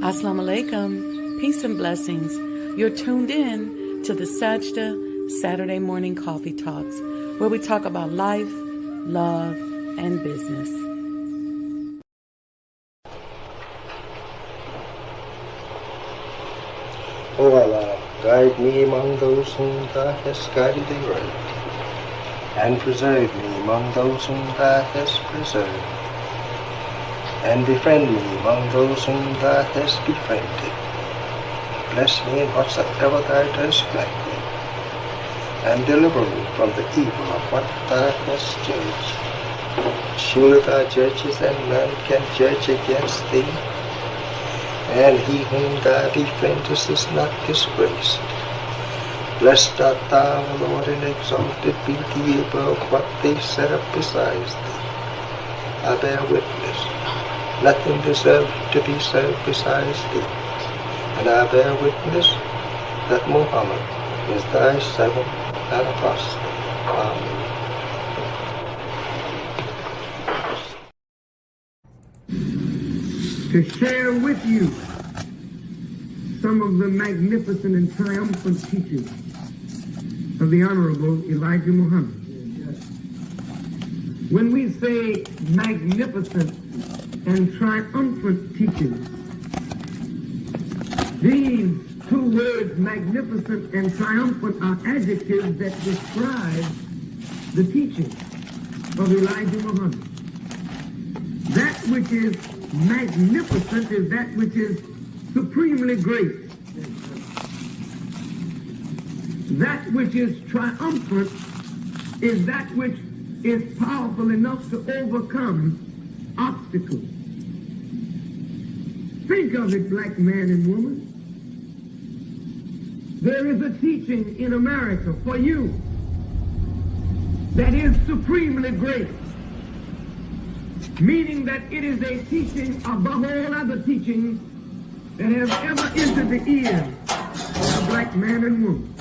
Assalamu alaikum, peace and blessings. You're tuned in to the Sajdah Saturday Morning Coffee Talks, where we talk about life, love, and business. O Allah, guide me among those whom Thou hast guided aright, and preserve me among those whom Thou hast preserved, and befriend me among those whom Thou hast befriended. Bless me in whatsoever Thou dost grant me, and deliver me from the evil of what Thou hast judged. Surely Thou judgest, and none can judge against Thee, and he whom Thou befriendest is not disgraced. Blessed art Thou, O Lord, and exalted be Thee above what they set up besides Thee. I bear witness, nothing deserves to be served besides Thee, and I bear witness that Muhammad is Thy servant and apostle. Amen. To share with you some of the magnificent and triumphant teachings of the Honorable Elijah Muhammad. When we say magnificent and triumphant teachings, these two words, magnificent and triumphant, are adjectives that describe the teaching of Elijah Muhammad. That which is magnificent is that which is supremely great. That which is triumphant is that which is powerful enough to overcome obstacles. Think of it, black man and woman. There is a teaching in America for you that is supremely great, meaning that it is a teaching above all other teachings that have ever entered the ears of a black man and woman.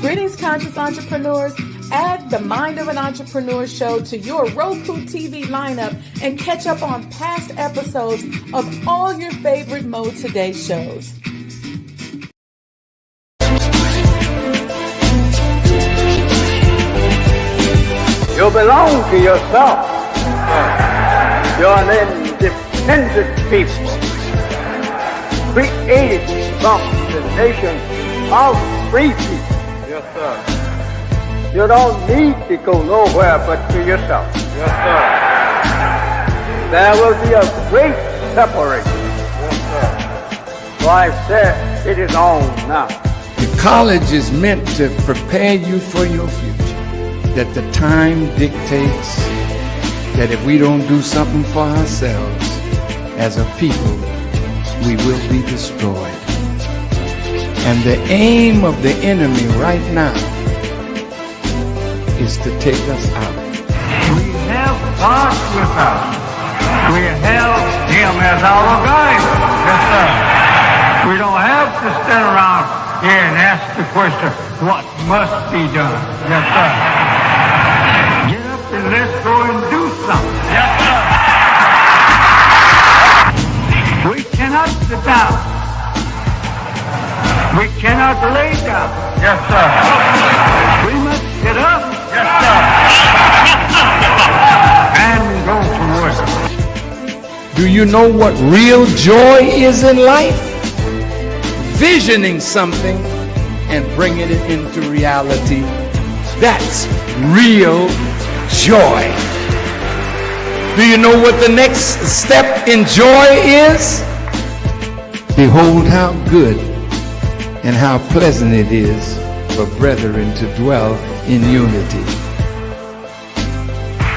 Greetings, conscious entrepreneurs. Add the Mind of an Entrepreneur show to your Roku TV lineup and catch up on past episodes of all your favorite Mo Today shows. You belong to yourself. You're an independent people, created from the nation of free people. Yes, sir. You don't need to go nowhere but to yourself. Yes, sir. There will be a great separation. Yes, sir. So I said, it is on now. The college is meant to prepare you for your future. That the time dictates that if we don't do something for ourselves as a people, we will be destroyed. And the aim of the enemy right now is to take us out. We have God with us. We have Him as our guide. Yes, sir. We don't have to stand around here and ask the question, what must be done? Yes, sir. Get up and let's go and do something. Yes, sir. We cannot sit down. We cannot lay down. Yes, sir. We must get up. Yes, sir. And go to work. Do you know what real joy is in life? Visioning something and bringing it into reality. That's real joy. Do you know what the next step in joy is? Behold how good and how pleasant it is for brethren to dwell in unity.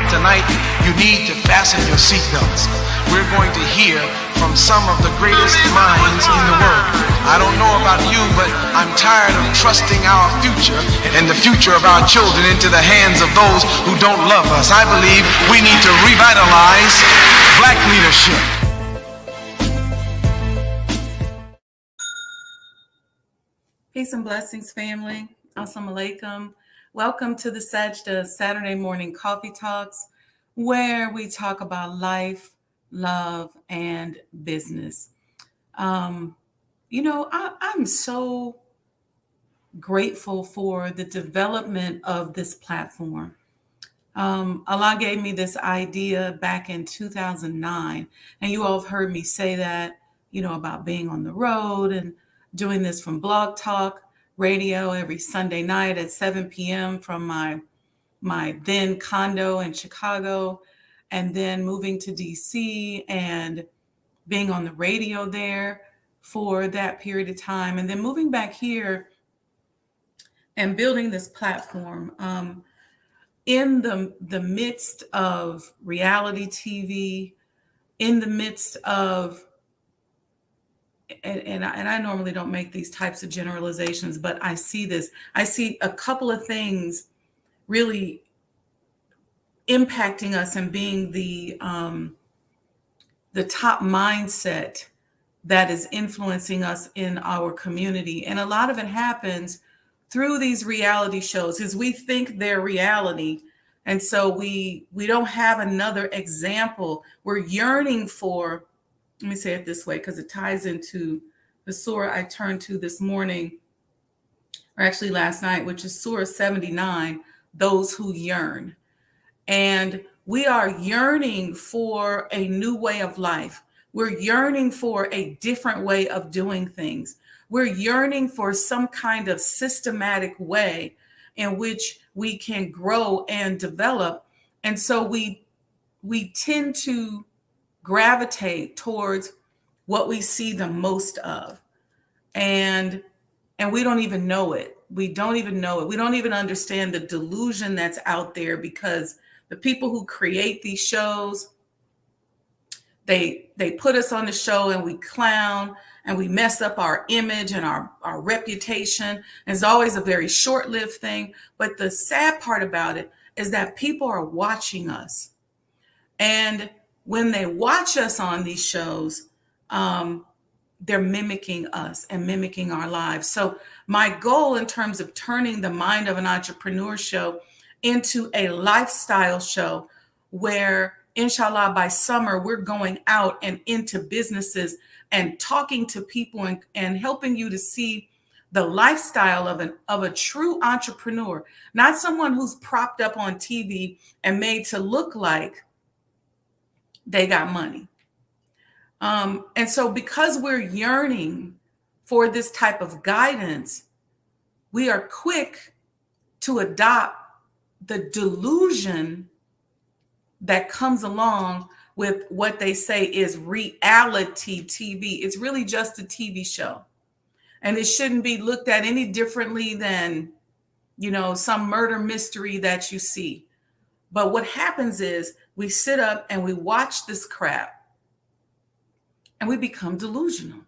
Tonight, you need to fasten your seatbelts. We're going to hear from some of the greatest minds in the world. I don't know about you, but I'm tired of trusting our future and the future of our children into the hands of those who don't love us. I believe we need to revitalize black leadership. Peace and blessings, family. Assalamu alaikum. Welcome to the Sajdah Saturday Morning Coffee Talks, where we talk about life, love, and business. I'm so grateful for the development of this platform. Allah gave me this idea back in 2009, and you all have heard me say that, about being on the road and doing this from Blog Talk Radio every Sunday night at 7 p.m. from my then condo in Chicago, and then moving to DC and being on the radio there for that period of time, and then moving back here and building this platform. In the midst of reality TV, in the midst of, and I normally don't make these types of generalizations, but I see this. I see a couple of things really impacting us and being the top mindset that is influencing us in our community. And a lot of it happens through these reality shows because we think they're reality. And so we don't have another example. We're yearning for, let me say it this way, because it ties into the surah I turned to this morning, or actually last night, which is Surah 79, those who yearn. And we are yearning for a new way of life. We're yearning for a different way of doing things. We're yearning for some kind of systematic way in which we can grow and develop. And so we tend to gravitate towards what we see the most of. And we don't even know it. We don't even know it. We don't even understand the delusion that's out there, because the people who create these shows, they put us on the show and we clown and we mess up our image and our reputation. And it's always a very short-lived thing. But the sad part about it is that people are watching us. And when they watch us on these shows, they're mimicking us and mimicking our lives. So my goal in terms of turning the Mind of an Entrepreneur show into a lifestyle show where, inshallah, by summer, we're going out and into businesses and talking to people and helping you to see the lifestyle of a true entrepreneur, not someone who's propped up on TV and made to look like they got money. And so because we're yearning for this type of guidance, we are quick to adopt the delusion that comes along with what they say is reality TV. It's really just a TV show. And it shouldn't be looked at any differently than, some murder mystery that you see. But what happens is we sit up and we watch this crap and we become delusional.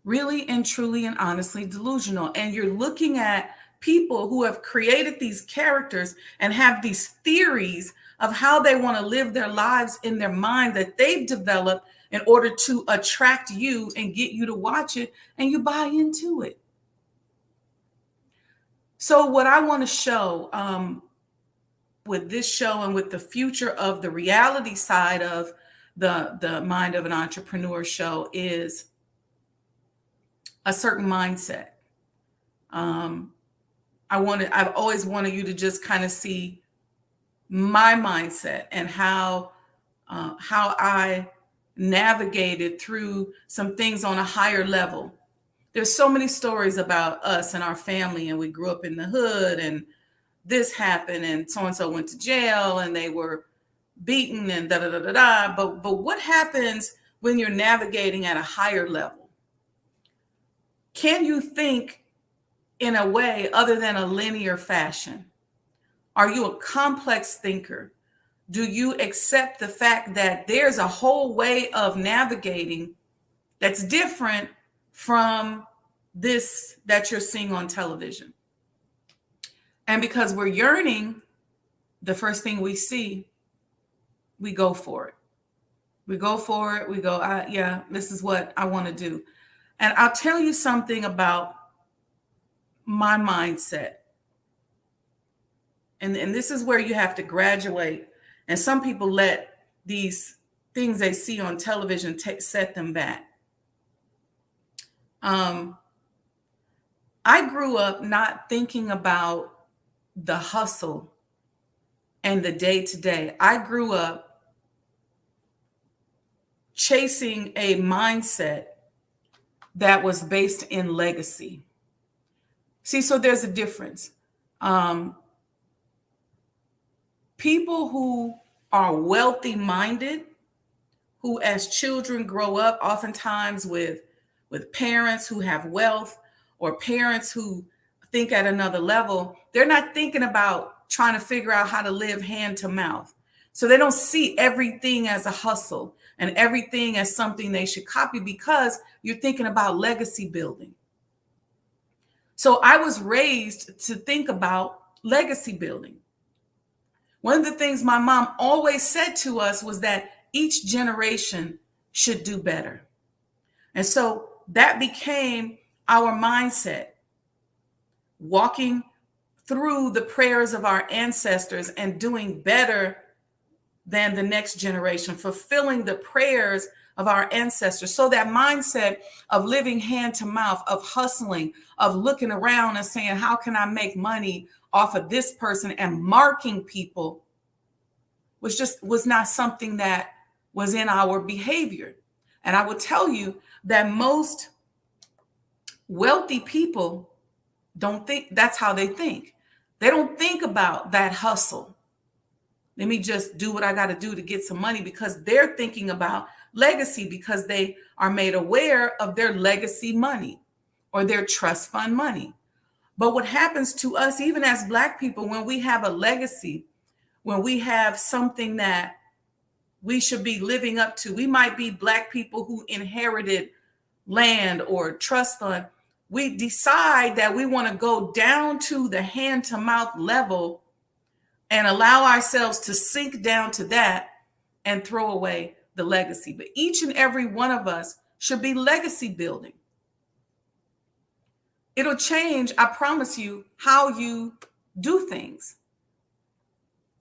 Really and truly and honestly delusional. And you're looking at people who have created these characters and have these theories of how they want to live their lives in their mind that they've developed in order to attract you and get you to watch it, and you buy into it. So what I want to show with this show and with the future of the reality side of the Mind of an Entrepreneur show is a certain mindset. I've always wanted you to just kind of see my mindset and how I navigated through some things on a higher level. There's so many stories about us and our family, and we grew up in the hood, and this happened, and so went to jail, and they were beaten, and da da da da da. But what happens when you're navigating at a higher level? Can you think in a way other than a linear fashion? Are you a complex thinker? Do you accept the fact that there's a whole way of navigating that's different from this that you're seeing on television? And because we're yearning, the first thing we see, we go for it. We go for it. We go, yeah, this is what I want to do. And I'll tell you something about my mindset. And this is where you have to graduate. And some people let these things they see on television set them back. I grew up not thinking about the hustle and the day to day. I grew up chasing a mindset that was based in legacy. See, so there's a difference. People who are wealthy minded, who as children grow up oftentimes with parents who have wealth, or parents who think at another level, they're not thinking about trying to figure out how to live hand to mouth. So they don't see everything as a hustle and everything as something they should copy, because you're thinking about legacy building. So I was raised to think about legacy building. One of the things my mom always said to us was that each generation should do better. And so that became our mindset, walking through the prayers of our ancestors and doing better than the next generation, fulfilling the prayers of our ancestors. So that mindset of living hand to mouth, of hustling, of looking around and saying, how can I make money off of this person, and marking people was not something that was in our behavior. And I will tell you that most wealthy people don't think that's how they think. They don't think about that hustle. Let me just do what I got to do to get some money, because they're thinking about legacy, because they are made aware of their legacy money or their trust fund money. But what happens to us, even as Black people, when we have a legacy, when we have something that we should be living up to, we might be Black people who inherited land or trust fund. We decide that we want to go down to the hand to mouth level and allow ourselves to sink down to that and throw away the legacy. But each and every one of us should be legacy building. It'll change, I promise you, how you do things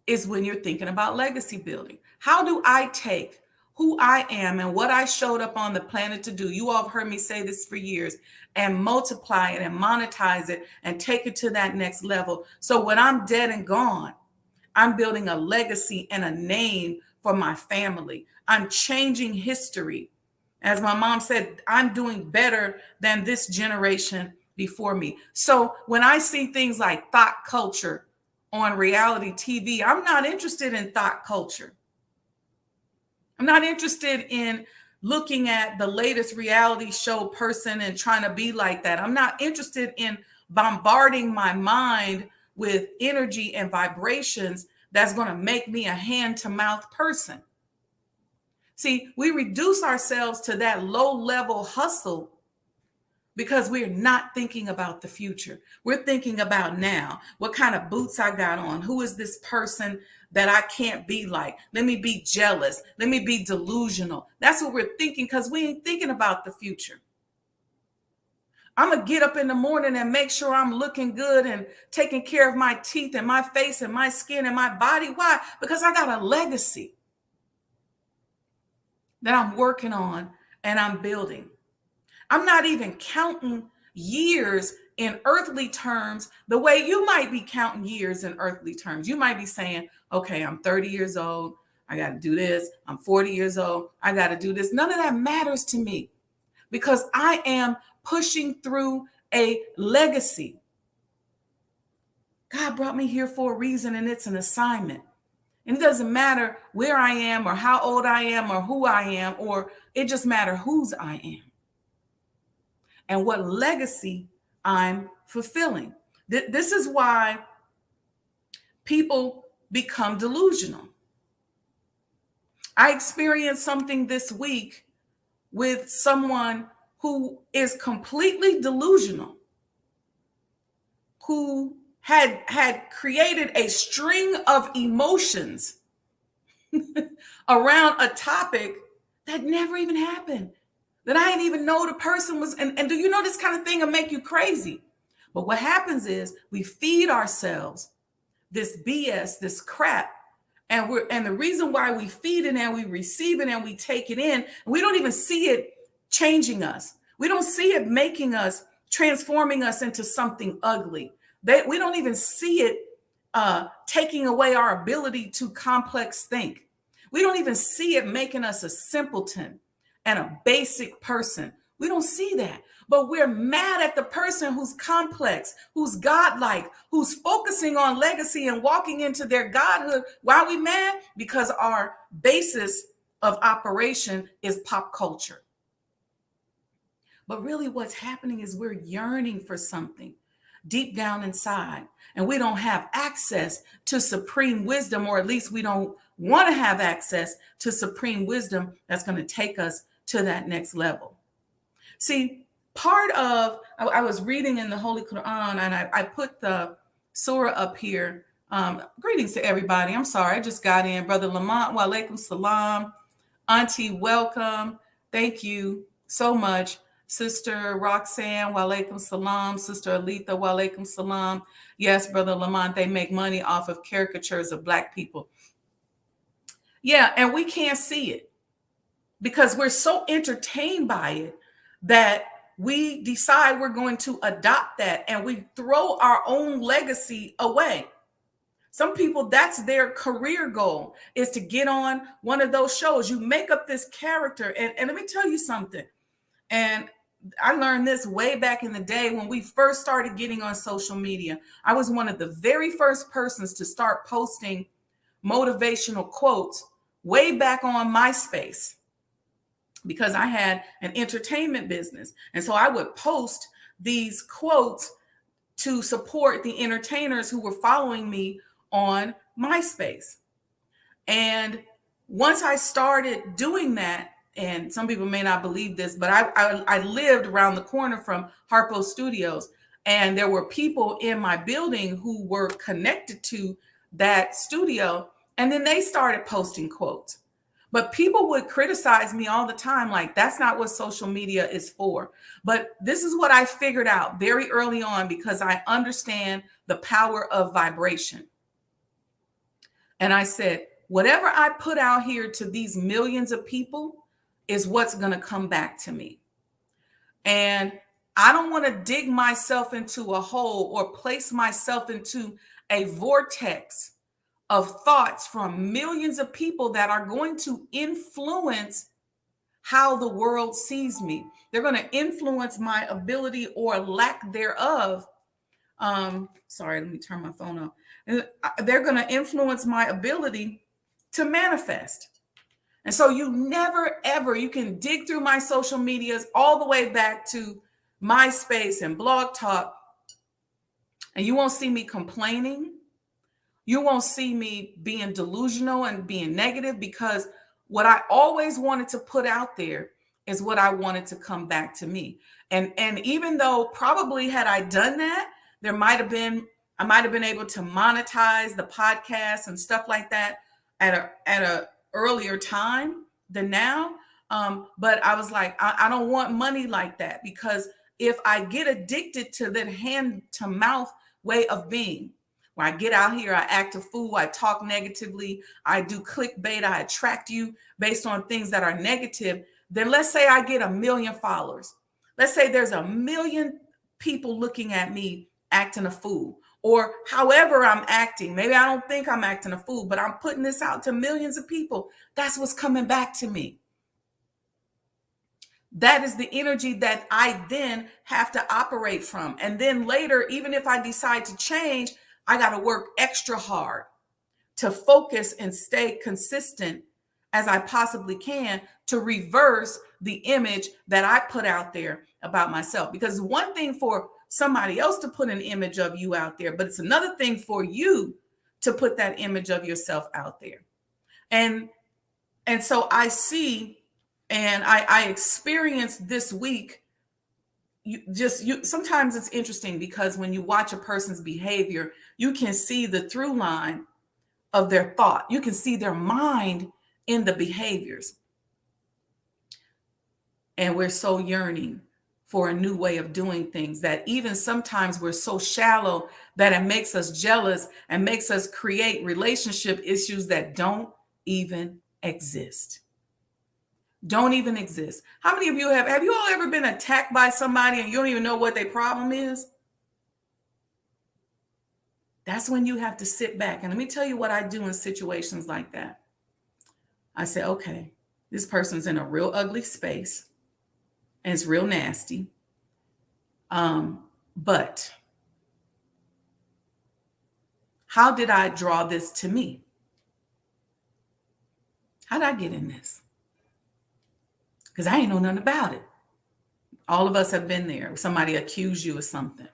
is when you're thinking about legacy building. How do I take who I am and what I showed up on the planet to do? You all have heard me say this for years, and multiply it and monetize it and take it to that next level. So when I'm dead and gone, I'm building a legacy and a name for my family. I'm changing history. As my mom said, I'm doing better than this generation before me. So when I see things like thought culture on reality TV, I'm not interested in thought culture. I'm not interested in looking at the latest reality show person and trying to be like that. I'm not interested in bombarding my mind with energy and vibrations that's going to make me a hand-to-mouth person. See, we reduce ourselves to that low-level hustle because we're not thinking about the future. We're thinking about now. What kind of boots I got on? Who is this person that I can't be like? Let me be jealous. Let me be delusional. That's what we're thinking, because we ain't thinking about the future. I'm going to get up in the morning and make sure I'm looking good and taking care of my teeth and my face and my skin and my body. Why? Because I got a legacy that I'm working on and I'm building. I'm not even counting years in earthly terms the way you might be counting years in earthly terms. You might be saying, okay, I'm 30 years old. I got to do this. I'm 40 years old. I got to do this. None of that matters to me, because I am pushing through a legacy. God brought me here for a reason, and it's an assignment. And it doesn't matter where I am or how old I am or who I am, or it just matters whose I am and what legacy I'm fulfilling. This is why people become delusional. I experienced something this week with someone who is completely delusional, who had created a string of emotions around a topic that never even happened, that I didn't even know the person was. And do you know, this kind of thing will make you crazy? But what happens is we feed ourselves this BS, this crap, And the reason why we feed it and we receive it and we take it in, we don't even see it changing us. We don't see it making us, transforming us into something ugly. We don't even see it taking away our ability to complex think. We don't even see it making us a simpleton and a basic person. We don't see that. But we're mad at the person who's complex, who's godlike, who's focusing on legacy and walking into their godhood. Why are we mad? Because our basis of operation is pop culture. But really what's happening is we're yearning for something deep down inside, and we don't have access to supreme wisdom, or at least we don't want to have access to supreme wisdom that's going to take us to that next level. See, I was reading in the Holy Quran, and I put the surah up here. Greetings to everybody. I'm sorry, I just got in. Brother Lamont, wa alaikum salam. Auntie, welcome. Thank you so much. Sister Roxanne, wa alaikum salam. Sister Alita, wa alaikum salam. Yes, Brother Lamont, they make money off of caricatures of Black people. Yeah, and we can't see it because we're so entertained by it that we decide we're going to adopt that, and we throw our own legacy away. Some people, that's their career goal, is to get on one of those shows. You make up this character, and let me tell you something. And I learned this way back in the day when we first started getting on social media. I was one of the very first persons to start posting motivational quotes way back on MySpace, because I had an entertainment business. And so I would post these quotes to support the entertainers who were following me on MySpace. And once I started doing that, and some people may not believe this, but I lived around the corner from Harpo Studios, and there were people in my building who were connected to that studio, and then they started posting quotes. But people would criticize me all the time, like, that's not what social media is for. But this is what I figured out very early on, because I understand the power of vibration. And I said, whatever I put out here to these millions of people is what's going to come back to me. And I don't want to dig myself into a hole or place myself into a vortex of thoughts from millions of people that are going to influence how the world sees me. They're going to influence my ability or lack thereof. Sorry, let me turn my phone off. They're going to influence my ability to manifest. And so you never, ever, you can dig through my social medias all the way back to MySpace and Blog Talk, and you won't see me complaining. You won't see me being delusional and being negative, because what I always wanted to put out there is what I wanted to come back to me. And even though probably had I done that, I might have been able to monetize the podcast and stuff like that at a earlier time than now. But I was like, I don't want money like that, because if I get addicted to that hand to mouth way of being, when I get out here, I act a fool, I talk negatively, I do clickbait, I attract you based on things that are negative, then let's say I get 1 million followers. Let's say there's 1 million people looking at me acting a fool, or however I'm acting. Maybe I don't think I'm acting a fool, but I'm putting this out to millions of people. That's what's coming back to me. That is the energy that I then have to operate from. And then later, even if I decide to change, I got to work extra hard to focus and stay consistent as I possibly can to reverse the image that I put out there about myself. Because it's one thing for somebody else to put an image of you out there, but it's another thing for you to put that image of yourself out there. And so I see, and I experienced this week, sometimes it's interesting, because when you watch a person's behavior, you can see the through line of their thought. You can see their mind in the behaviors. And we're so yearning for a new way of doing things, that even sometimes we're so shallow that it makes us jealous and makes us create relationship issues that don't even exist. Don't even exist. How many of you have you all ever been attacked by somebody and you don't even know what their problem is? That's when you have to sit back. And let me tell you what I do in situations like that. I say, okay, this person's in a real ugly space and it's real nasty. But how did I draw this to me? How did I get in this? Because I ain't know nothing about it. All of us have been there. Somebody accused you of something.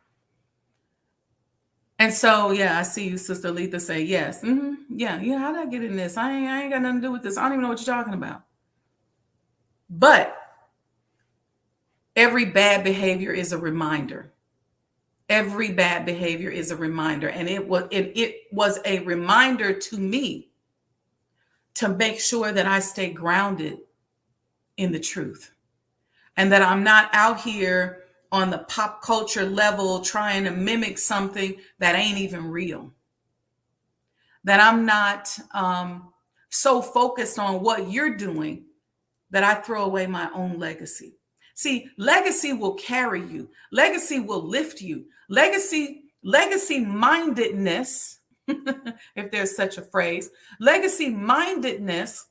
And so, yeah, I see you, Sister Letha, say, yes. Yeah, how did I get in this? I ain't got nothing to do with this. I don't even know what you're talking about. But every bad behavior is a reminder. Every bad behavior is a reminder. And it was a reminder to me to make sure that I stay grounded in the truth. And that I'm not out here on the pop culture level trying to mimic something that ain't even real. That I'm not so focused on what you're doing that I throw away my own legacy. See, legacy will carry you. Legacy will lift you. Legacy mindedness, if there's such a phrase, legacy mindedness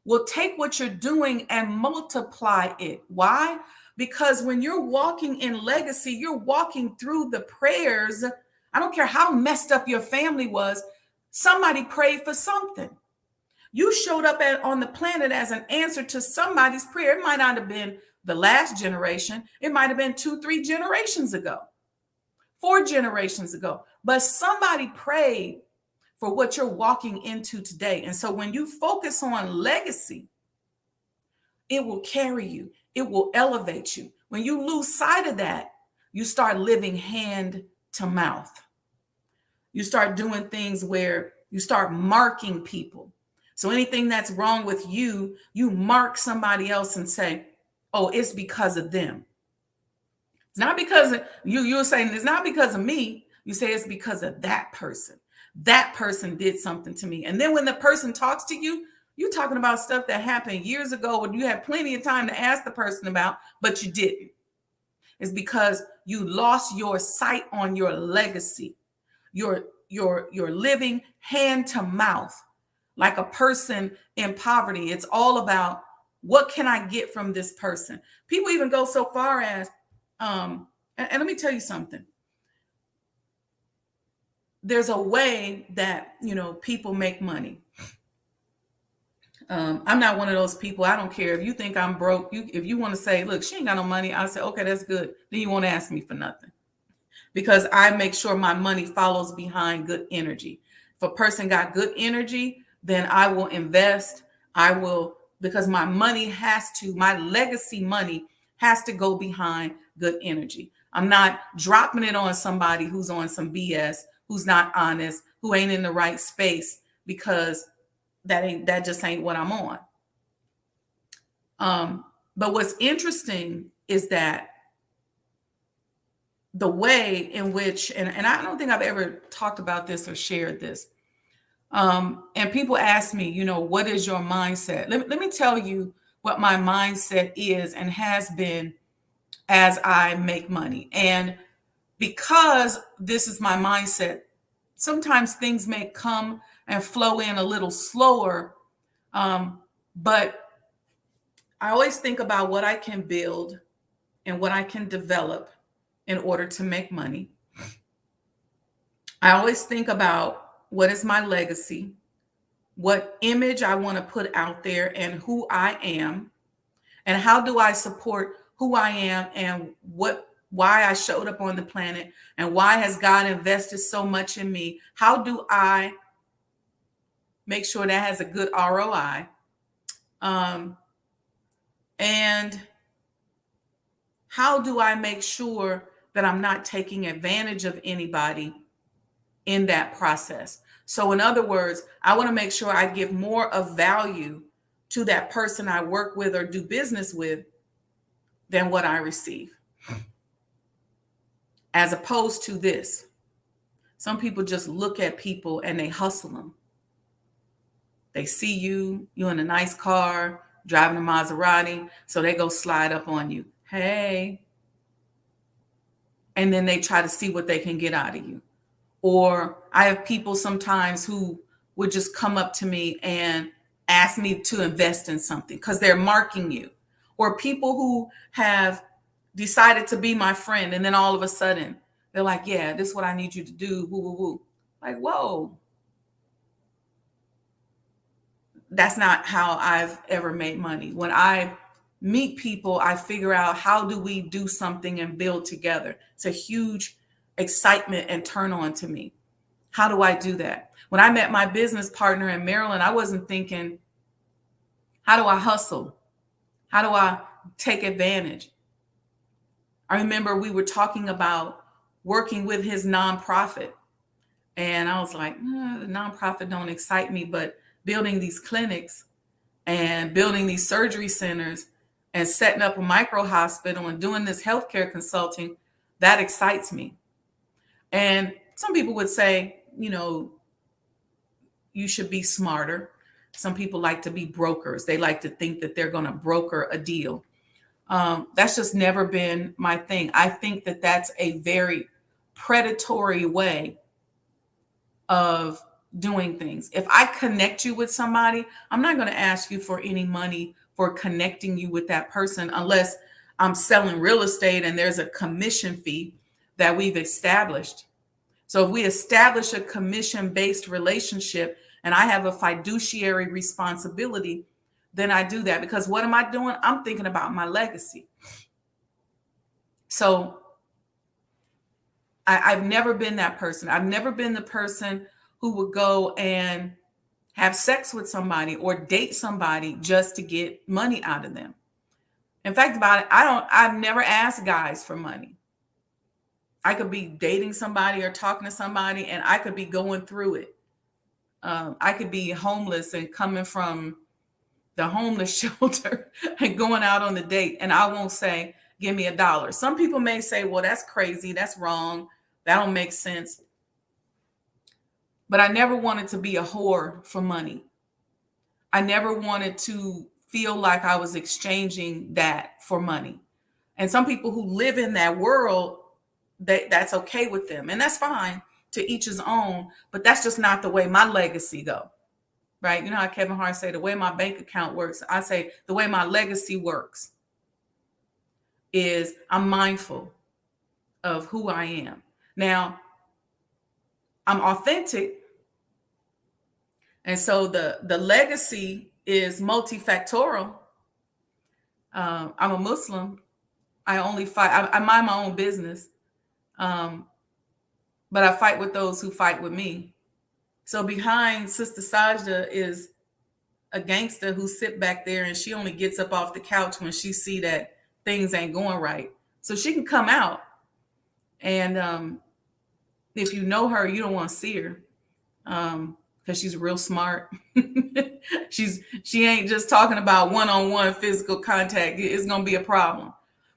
will take what you're doing and multiply it. Why? Because when you're walking in legacy, you're walking through the prayers. I don't care how messed up your family was. Somebody prayed for something. You showed up on the planet as an answer to somebody's prayer. It might not have been the last generation. It might have been 2-3 generations ago, 4 generations ago. But somebody prayed for what you're walking into today. And so when you focus on legacy, it will carry you. It will elevate you. When you lose sight of that, you start living hand to mouth. You start doing things where you start marking people. So anything that's wrong with you, you mark somebody else and say, oh, it's because of them. It's not because of you. You're saying it's not because of me. You say it's because of that person. That person did something to me. And then when the person talks to you, you're talking about stuff that happened years ago when you had plenty of time to ask the person about, but you didn't. It's because you lost your sight on your legacy. You're living hand to mouth like a person in poverty. It's all about what can I get from this person? People even go so far as, and let me tell you something. There's a way that, people make money. I'm not one of those people. I don't care if you think I'm broke. If you want to say, look, she ain't got no money, I'll say, okay, that's good. Then you won't ask me for nothing because I make sure my money follows behind good energy. If a person got good energy, then I will invest. Because my legacy money has to go behind good energy. I'm not dropping it on somebody who's on some BS, who's not honest, who ain't in the right space, because that just ain't what I'm on. But what's interesting is that the way in which, and I don't think I've ever talked about this or shared this. And people ask me, what is your mindset? Let me tell you what my mindset is and has been as I make money. And because this is my mindset, sometimes things may come and flow in a little slower. But I always think about what I can build and what I can develop in order to make money. I always think about what is my legacy, what image I want to put out there, and who I am, and how do I support who I am and why I showed up on the planet, and why has God invested so much in me? How do I make sure that has a good ROI? And how do I make sure that I'm not taking advantage of anybody in that process? So in other words, I want to make sure I give more of value to that person I work with or do business with than what I receive. As opposed to this. Some people just look at people and they hustle them. They see you in a nice car, driving a Maserati, so they go slide up on you. Hey. And then they try to see what they can get out of you. Or I have people sometimes who would just come up to me and ask me to invest in something because they're marking you. Or people who have decided to be my friend, and then all of a sudden they're like, yeah, this is what I need you to do. Woo, woo, woo. Like, whoa. That's not how I've ever made money. When I meet people, I figure out how do we do something and build together. It's a huge excitement and turn on to me. How do I do that? When I met my business partner in Maryland, I wasn't thinking, how do I hustle? How do I take advantage? I remember we were talking about working with his nonprofit. And I was like, the nonprofit don't excite me, but building these clinics and building these surgery centers and setting up a micro hospital and doing this healthcare consulting, that excites me. And some people would say, you should be smarter. Some people like to be brokers. They like to think that they're going to broker a deal. That's just never been my thing. I think that that's a very predatory way of doing things. If I connect you with somebody, I'm not going to ask you for any money for connecting you with that person unless I'm selling real estate and there's a commission fee that we've established. So if we establish a commission-based relationship and I have a fiduciary responsibility, then I do that. Because what am I doing? I'm thinking about my legacy. So I've never been that person. I've never been the person who would go and have sex with somebody or date somebody just to get money out of them. In fact, about it, I've never asked guys for money. I could be dating somebody or talking to somebody and I could be going through it. I could be homeless and coming from the homeless shelter and going out on the date, and I won't say, give me $1. Some people may say, well, that's crazy. That's wrong. That don't make sense. But I never wanted to be a whore for money. I never wanted to feel like I was exchanging that for money. And some people who live in that world, that's okay with them. And that's fine, to each his own. But that's just not the way my legacy go. Right? You know how Kevin Hart say the way my bank account works. I say the way my legacy works is I'm mindful of who I am. Now, I'm authentic. And so the legacy is multifactorial. I'm a Muslim. I only fight. I mind my own business. But I fight with those who fight with me. So behind Sister Sajdah is a gangster who sit back there and she only gets up off the couch when she see that things ain't going right. So she can come out. And if you know her, you don't want to see her because she's real smart. She ain't just talking about one-on-one physical contact. It's going to be a problem.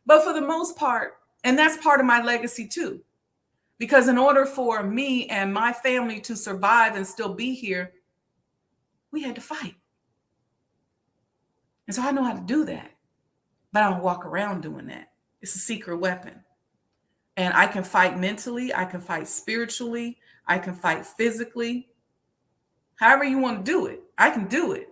But for the most part, and that's part of my legacy too. Because in order for me and my family to survive and still be here, we had to fight. And so I know how to do that. But I don't walk around doing that. It's a secret weapon. And I can fight mentally. I can fight spiritually. I can fight physically. However you want to do it, I can do it.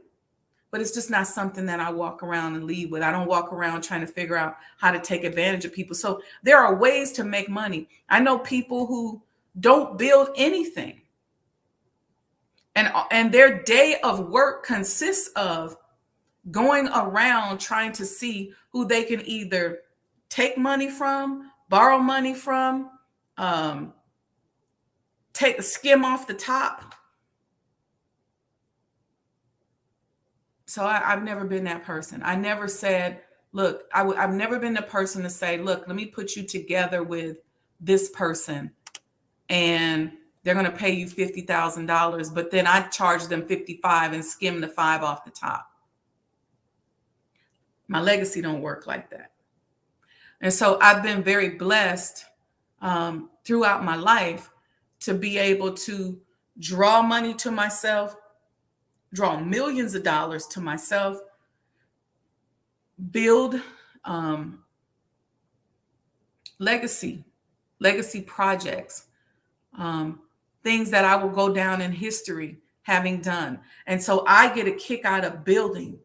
But it's just not something that I walk around and lead with. I don't walk around trying to figure out how to take advantage of people. So there are ways to make money. I know people who don't build anything. And their day of work consists of going around trying to see who they can either take money from, borrow money from, take a skim off the top. So I've never been that person. I never said, look, I've never been the person to say, look, let me put you together with this person and they're going to pay you $50,000, but then I charge them $55 and skim the $5 off the top. My legacy don't work like that. And so I've been very blessed throughout my life to be able to draw money to myself, draw millions of dollars to myself, build legacy projects, things that I will go down in history having done. And so I get a kick out of building,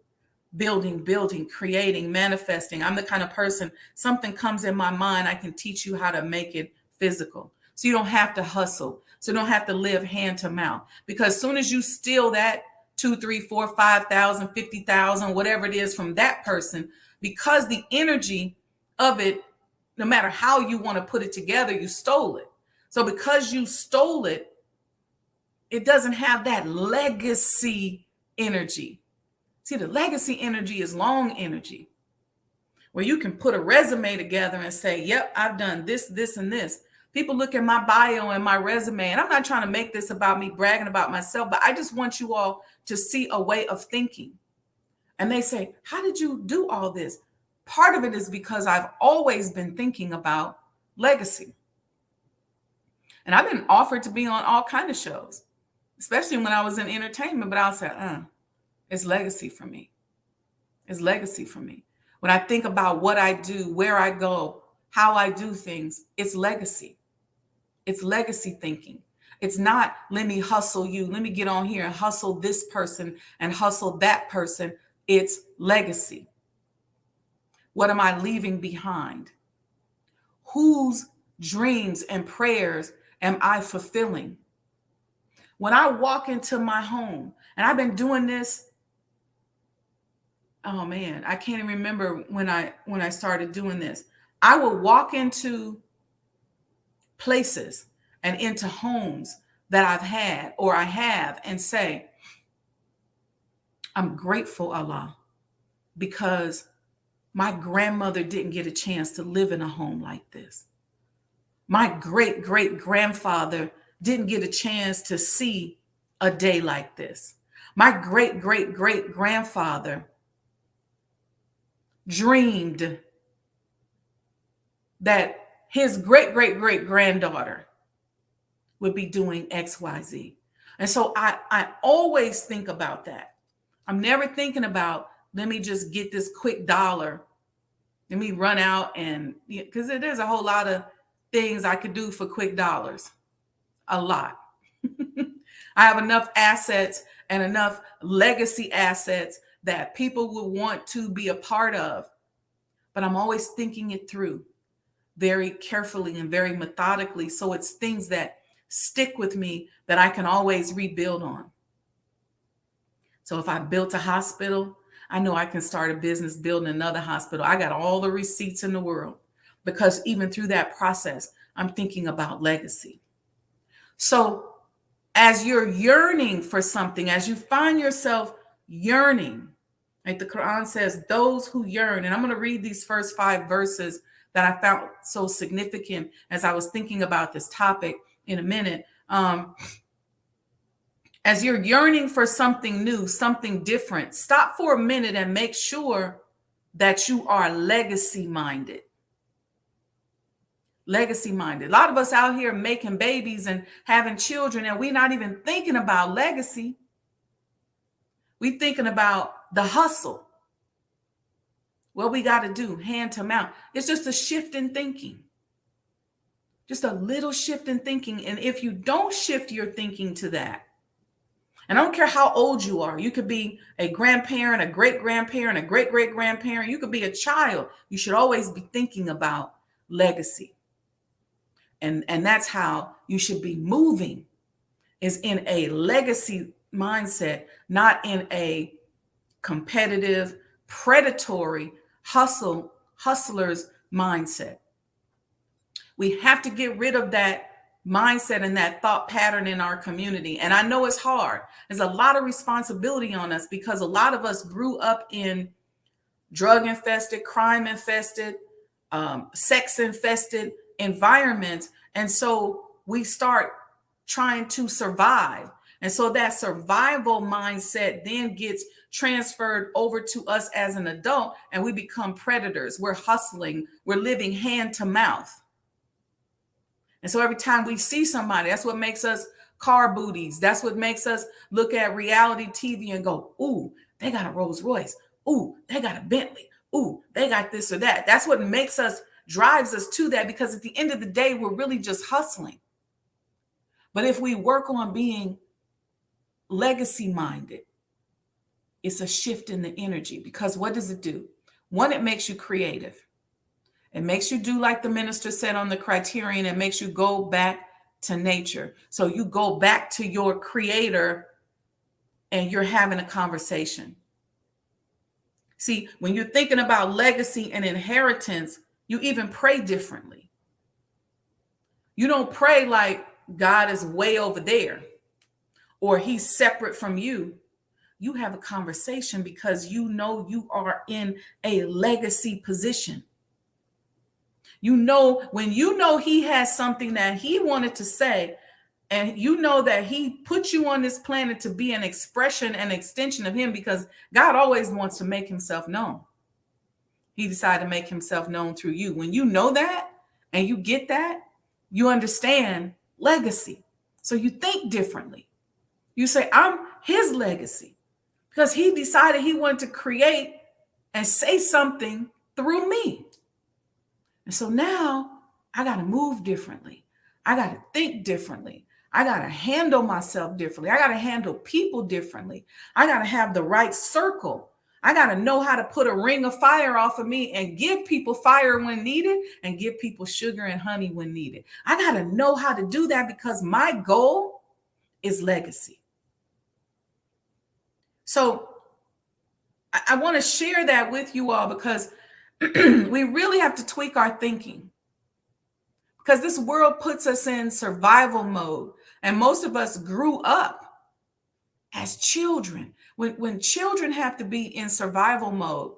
creating, manifesting. I'm the kind of person, something comes in my mind, I can teach you how to make it physical. So you don't have to hustle. So you don't have to live hand to mouth. Because as soon as you steal that 2, 3, 4, 5,000, 50,000, whatever it is from that person, because the energy of it, no matter how you want to put it together, you stole it. So because you stole it, it doesn't have that legacy energy. See, the legacy energy is long energy, where you can put a resume together and say, yep, I've done this, this, and this. People look at my bio and my resume, and I'm not trying to make this about me bragging about myself, but I just want you all to see a way of thinking. And they say, how did you do all this? Part of it is because I've always been thinking about legacy. And I've been offered to be on all kinds of shows, especially when I was in entertainment, but I'll say, it's legacy for me. It's legacy for me. When I think about what I do, where I go, how I do things, it's legacy. It's legacy thinking. It's not, let me hustle you. Let me get on here and hustle this person and hustle that person. It's legacy. What am I leaving behind? Whose dreams and prayers am I fulfilling? When I walk into my home, and I've been doing this, oh man, I can't even remember when I started doing this. I will walk into places and into homes that I've had or I have and say, I'm grateful, Allah, because my grandmother didn't get a chance to live in a home like this. My great-great-grandfather didn't get a chance to see a day like this. My great-great-great-grandfather dreamed that his great-great-great-granddaughter would be doing XYZ. And so I always think about that. I'm never thinking about, let me just get this quick dollar. Let me run out and, because there's a whole lot of things I could do for quick dollars. A lot. I have enough assets and enough legacy assets that people will want to be a part of. But I'm always thinking it through very carefully and very methodically. So it's things that stick with me that I can always rebuild on. So if I built a hospital, I know I can start a business building another hospital. I got all the receipts in the world because even through that process, I'm thinking about legacy. So as you're yearning for something, as you find yourself yearning, like the Quran says, those who yearn, and I'm going to read these first 5 verses that I found so significant as I was thinking about this topic in a minute. As you're yearning for something new, something different, stop for a minute and make sure that you are legacy minded. Legacy minded. A lot of us out here making babies and having children, and we're not even thinking about legacy. We're thinking about the hustle. What we got to do, hand to mouth. It's just a shift in thinking. Just a little shift in thinking. And if you don't shift your thinking to that, and I don't care how old you are, you could be a grandparent, a great-grandparent, a great-great-grandparent. You could be a child. You should always be thinking about legacy. And that's how you should be moving, is in a legacy mindset, not in a competitive, predatory, hustler's mindset. We have to get rid of that mindset and that thought pattern in our community. And I know it's hard. There's a lot of responsibility on us because a lot of us grew up in drug-infested, crime-infested, sex-infested environments. And so we start trying to survive. And so that survival mindset then gets transferred over to us as an adult, and we become predators. We're hustling, we're living hand to mouth. And so every time we see somebody, that's what makes us car booties. That's what makes us look at reality TV and go, ooh, they got a Rolls Royce. Ooh, they got a Bentley. Ooh, they got this or that. That's what makes us, drives us to that, because at the end of the day, we're really just hustling. But if we work on being legacy minded, it's a shift in the energy, because what does it do? One, it makes you creative. It makes you do like the minister said on the criterion. It makes you go back to nature. So you go back to your creator and you're having a conversation. See, when you're thinking about legacy and inheritance, you even pray differently. You don't pray like God is way over there or he's separate from you. You have a conversation because you know you are in a legacy position. You know, when you know he has something that he wanted to say, and you know that he put you on this planet to be an expression and extension of him, because God always wants to make himself known. He decided to make himself known through you. When you know that and you get that, you understand legacy. So you think differently. You say, I'm his legacy, because he decided he wanted to create and say something through me. And so now I got to move differently. I got to think differently. I got to handle myself differently. I got to handle people differently. I got to have the right circle. I got to know how to put a ring of fire off of me and give people fire when needed and give people sugar and honey when needed. I got to know how to do that, because my goal is legacy. So I want to share that with you all, because we really have to tweak our thinking, because this world puts us in survival mode. And most of us grew up as children. When children have to be in survival mode,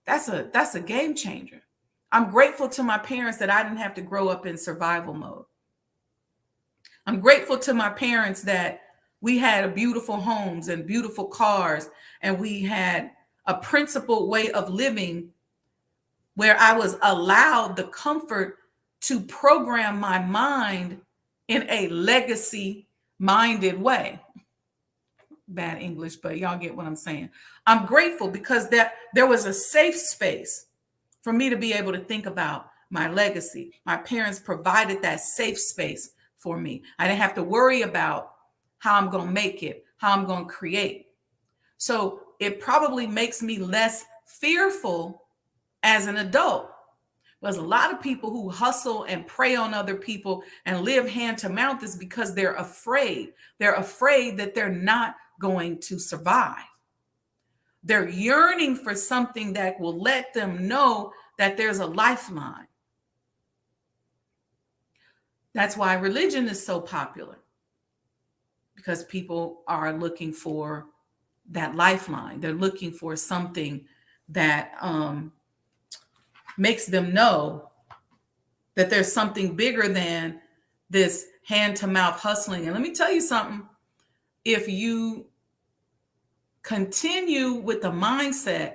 that's a game changer. I'm grateful to my parents that I didn't have to grow up in survival mode. I'm grateful to my parents that we had beautiful homes and beautiful cars, and we had a principled way of living where I was allowed the comfort to program my mind in a legacy-minded way. Bad English, but y'all get what I'm saying. I'm grateful because there was a safe space for me to be able to think about my legacy. My parents provided that safe space for me. I didn't have to worry about how I'm going to make it, how I'm going to create. So it probably makes me less fearful as an adult. There's a lot of people who hustle and prey on other people and live hand to mouth is because they're afraid. They're afraid that they're not going to survive. They're yearning for something that will let them know that there's a lifeline. That's why religion is so popular, because people are looking for that lifeline. They're looking for something that makes them know that there's something bigger than this hand-to-mouth hustling. And let me tell you something. If you continue with the mindset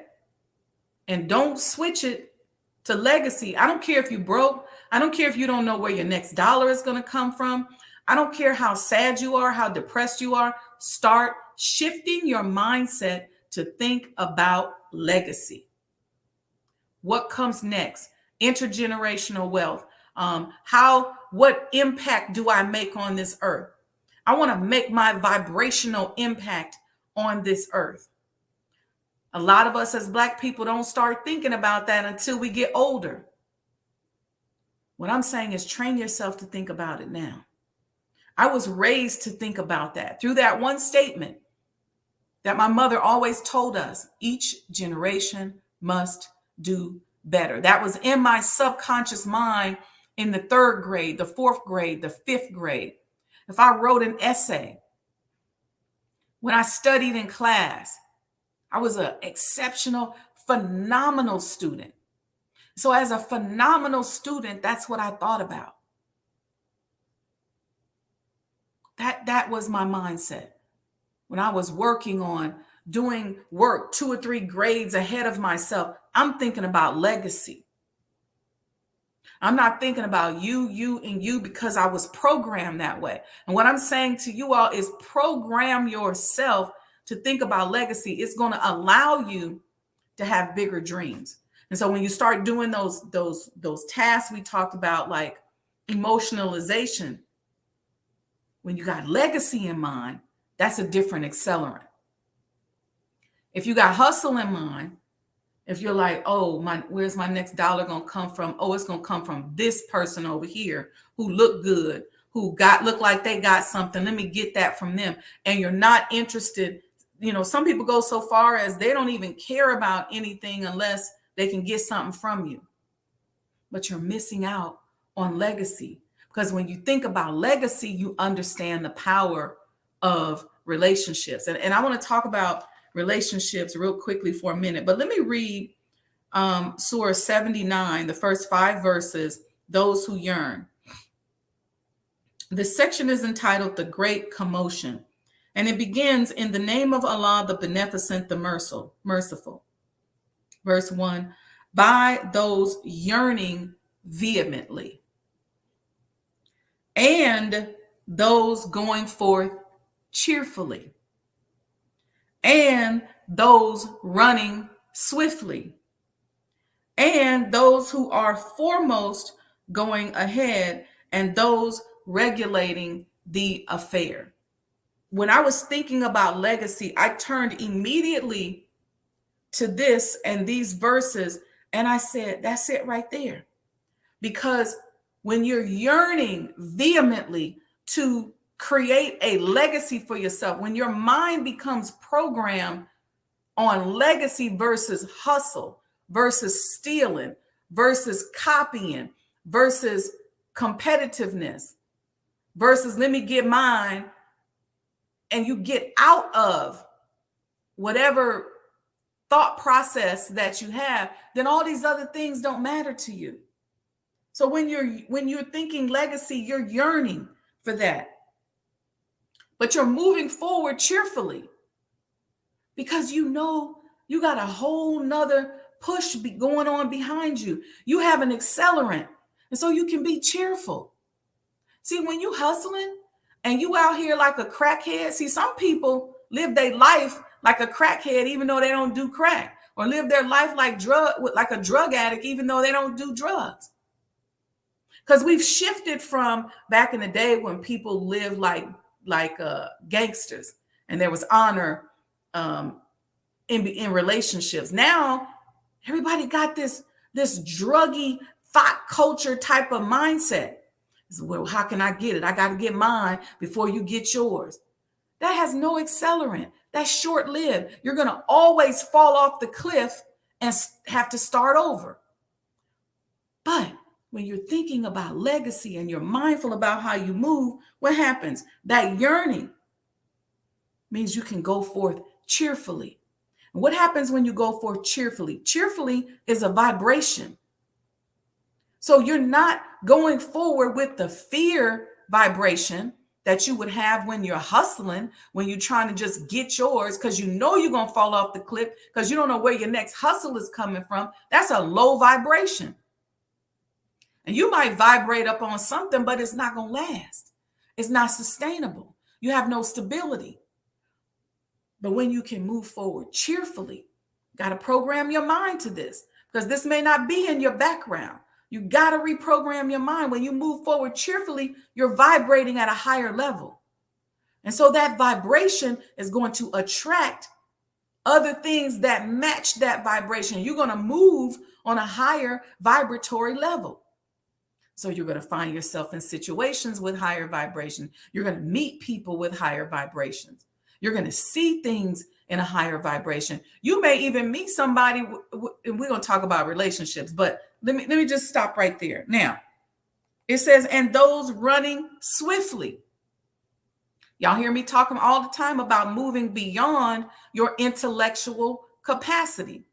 and don't switch it to legacy, I don't care if you broke. I don't care if you don't know where your next dollar is going to come from. I don't care how sad you are, how depressed you are. Start shifting your mindset to think about legacy. What comes next? Intergenerational wealth. What impact do I make on this earth? I want to make my vibrational impact on this earth. A lot of us as Black people don't start thinking about that until we get older. What I'm saying is train yourself to think about it now. I was raised to think about that through that one statement that my mother always told us: each generation must do better. That was in my subconscious mind in the 3rd grade, the 4th grade, the 5th grade. If I wrote an essay, when I studied in class, I was an exceptional, phenomenal student. So as a phenomenal student, that's what I thought about. That was my mindset. When I was working on doing work 2 or 3 grades ahead of myself, I'm thinking about legacy. I'm not thinking about you, and you because I was programmed that way. And what I'm saying to you all is program yourself to think about legacy. It's going to allow you to have bigger dreams. And so when you start doing those tasks we talked about, like emotionalization, when you got legacy in mind, that's a different accelerant. If you got hustle in mind, if you're like, oh, where's my next dollar gonna come from? Oh, it's gonna come from this person over here who look good, who look like they got something. Let me get that from them. And you're not interested. Some people go so far as they don't even care about anything unless they can get something from you. But you're missing out on legacy, because when you think about legacy, you understand the power of relationships. And I want to talk about relationships real quickly for a minute, but let me read Surah 79, the first 5 verses, those who yearn. This section is entitled The Great Commotion, and it begins, in the name of Allah, the Beneficent, the Merciful. Verse 1, by those yearning vehemently, and those going forth cheerfully, and those running swiftly, and those who are foremost going ahead, and those regulating the affair. When I was thinking about legacy, I turned immediately to this and these verses, and I said, that's it right there. Because when you're yearning vehemently to create a legacy for yourself, when your mind becomes programmed on legacy versus hustle, versus stealing, versus copying, versus competitiveness, versus let me get mine, and you get out of whatever thought process that you have, then all these other things don't matter to you. So when you're thinking legacy, you're yearning for that. But you're moving forward cheerfully, because you got a whole nother push going on behind you. You have an accelerant, and so you can be cheerful. See, when you hustling and you out here like a crackhead, see, some people live their life like a crackhead even though they don't do crack, or live their life like a drug addict even though they don't do drugs. Because we've shifted from back in the day when people lived like gangsters, and there was honor in relationships. Now everybody got this druggy thought culture type of mindset. Well, how can I get it? I got to get mine before you get yours. That has no accelerant. That's short-lived. You're going to always fall off the cliff and have to start over. But when you're thinking about legacy and you're mindful about how you move, what happens? That yearning means you can go forth cheerfully. And what happens when you go forth cheerfully? Cheerfully is a vibration. So you're not going forward with the fear vibration that you would have when you're hustling, when you're trying to just get yours, because you know you're going to fall off the cliff because you don't know where your next hustle is coming from. That's a low vibration. And you might vibrate up on something, but it's not going to last. It's not sustainable. You have no stability. But when you can move forward cheerfully, got to program your mind to this, because this may not be in your background. You got to reprogram your mind. When you move forward cheerfully, you're vibrating at a higher level. And so that vibration is going to attract other things that match that vibration. You're going to move on a higher vibratory level. So you're going to find yourself in situations with higher vibration. You're going to meet people with higher vibrations. You're going to see things in a higher vibration. You may even meet somebody, and we're going to talk about relationships, but let me just stop right there. Now, it says, and those running swiftly. Y'all hear me talking all the time about moving beyond your intellectual capacity.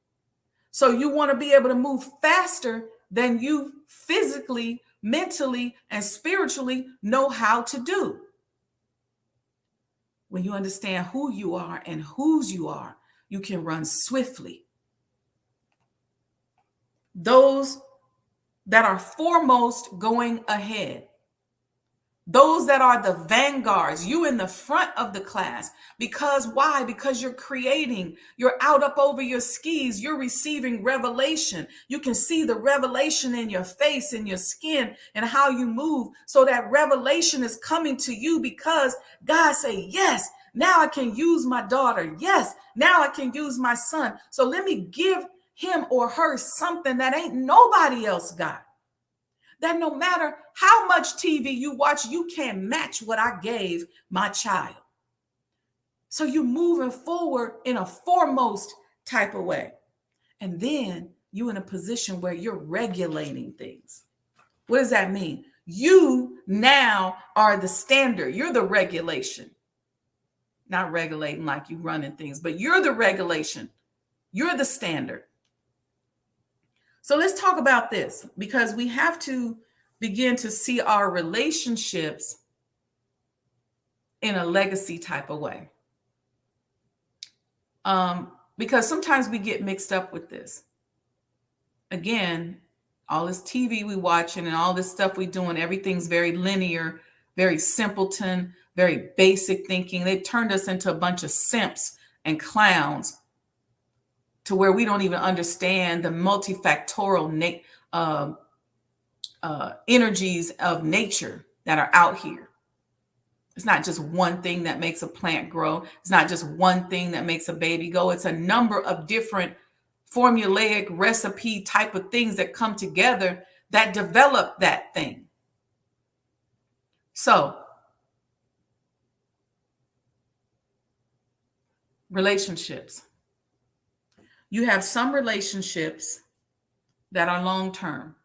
So you want to be able to move faster than you physically, mentally, and spiritually know how to do. When you understand who you are and whose you are, you can run swiftly. Those that are foremost going ahead, those that are the vanguards, you in the front of the class. Because why? Because you're creating, you're out up over your skis, you're receiving revelation. You can see the revelation in your face, in your skin, and how you move. So that revelation is coming to you because God say, yes, now I can use my daughter. Yes, now I can use my son. So let me give him or her something that ain't nobody else got. That no matter how much TV you watch, you can't match what I gave my child. So you're moving forward in a foremost type of way. And then you're in a position where you're regulating things. What does that mean? You now are the standard. You're the regulation. Not regulating like you running things, but you're the regulation. You're the standard. So let's talk about this, because we have to begin to see our relationships in a legacy type of way. Because sometimes we get mixed up with this. Again, all this TV we watching and all this stuff we doing, everything's very linear, very simpleton, very basic thinking. They've turned us into a bunch of simps and clowns to where we don't even understand the multifactorial energies of nature that are out here. It's not just one thing that makes a plant grow. It's not just one thing that makes a baby go. It's a number of different formulaic recipe type of things that come together that develop that thing. So, relationships. You have some relationships that are long-term,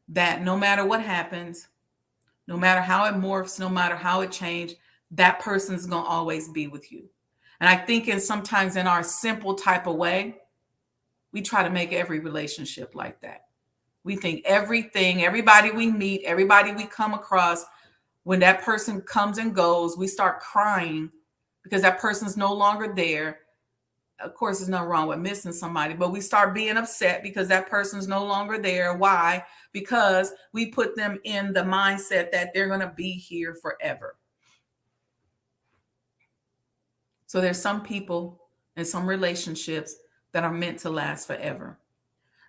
that no matter what happens, no matter how it morphs, no matter how it changes, that person's going to always be with you. And I think sometimes in our simple type of way, we try to make every relationship like that. We think everything, everybody we meet, everybody we come across, when that person comes and goes, we start crying because that person's no longer there. Of course, there's nothing wrong with missing somebody, but we start being upset because that person's no longer there. Why? Because we put them in the mindset that they're going to be here forever. So there's some people and some relationships that are meant to last forever.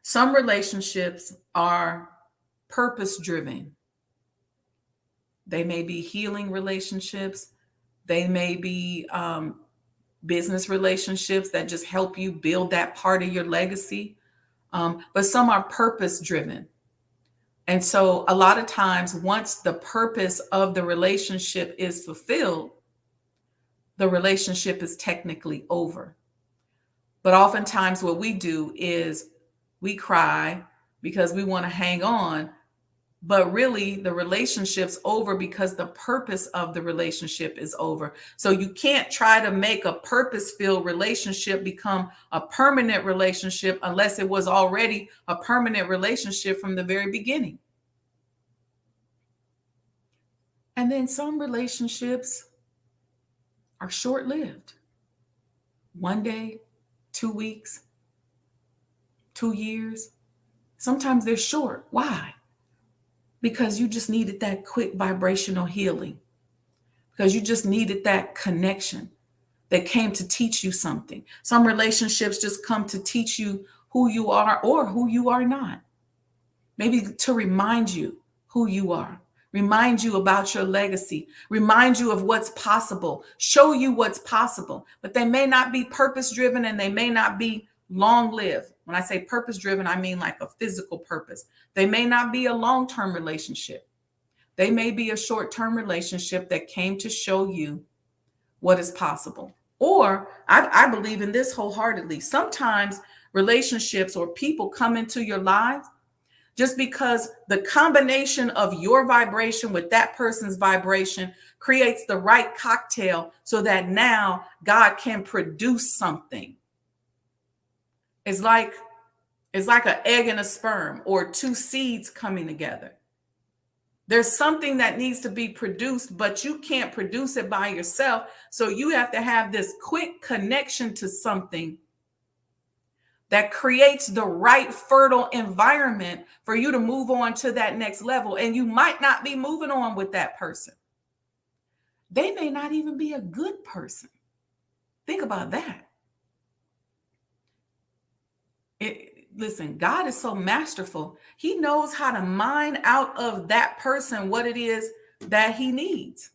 Some relationships are purpose-driven. They may be healing relationships. They may be business relationships that just help you build that part of your legacy. But some are purpose-driven. And so a lot of times, once the purpose of the relationship is fulfilled, the relationship is technically over. But oftentimes what we do is we cry because we want to hang on, but really the relationship's over because the purpose of the relationship is over. So you can't try to make a purpose-filled relationship become a permanent relationship unless it was already a permanent relationship from the very beginning. And then some relationships are short-lived. 1 day, 2 weeks, 2 years. Sometimes they're short. Why? Because you just needed that quick vibrational healing. Because you just needed that connection that came to teach you something. Some relationships just come to teach you who you are or who you are not. Maybe to remind you who you are. Remind you about your legacy. Remind you of what's possible. Show you what's possible. But they may not be purpose-driven and they may not be long-lived. When I say purpose-driven, I mean like a physical purpose. They may not be a long-term relationship. They may be a short-term relationship that came to show you what is possible. Or I believe in this wholeheartedly. Sometimes relationships or people come into your lives just because the combination of your vibration with that person's vibration creates the right cocktail so that now God can produce something. It's like an egg and a sperm or two seeds coming together. There's something that needs to be produced, but you can't produce it by yourself. So you have to have this quick connection to something that creates the right fertile environment for you to move on to that next level. And you might not be moving on with that person. They may not even be a good person. Think about that. Listen, God is so masterful. He knows how to mine out of that person what it is that he needs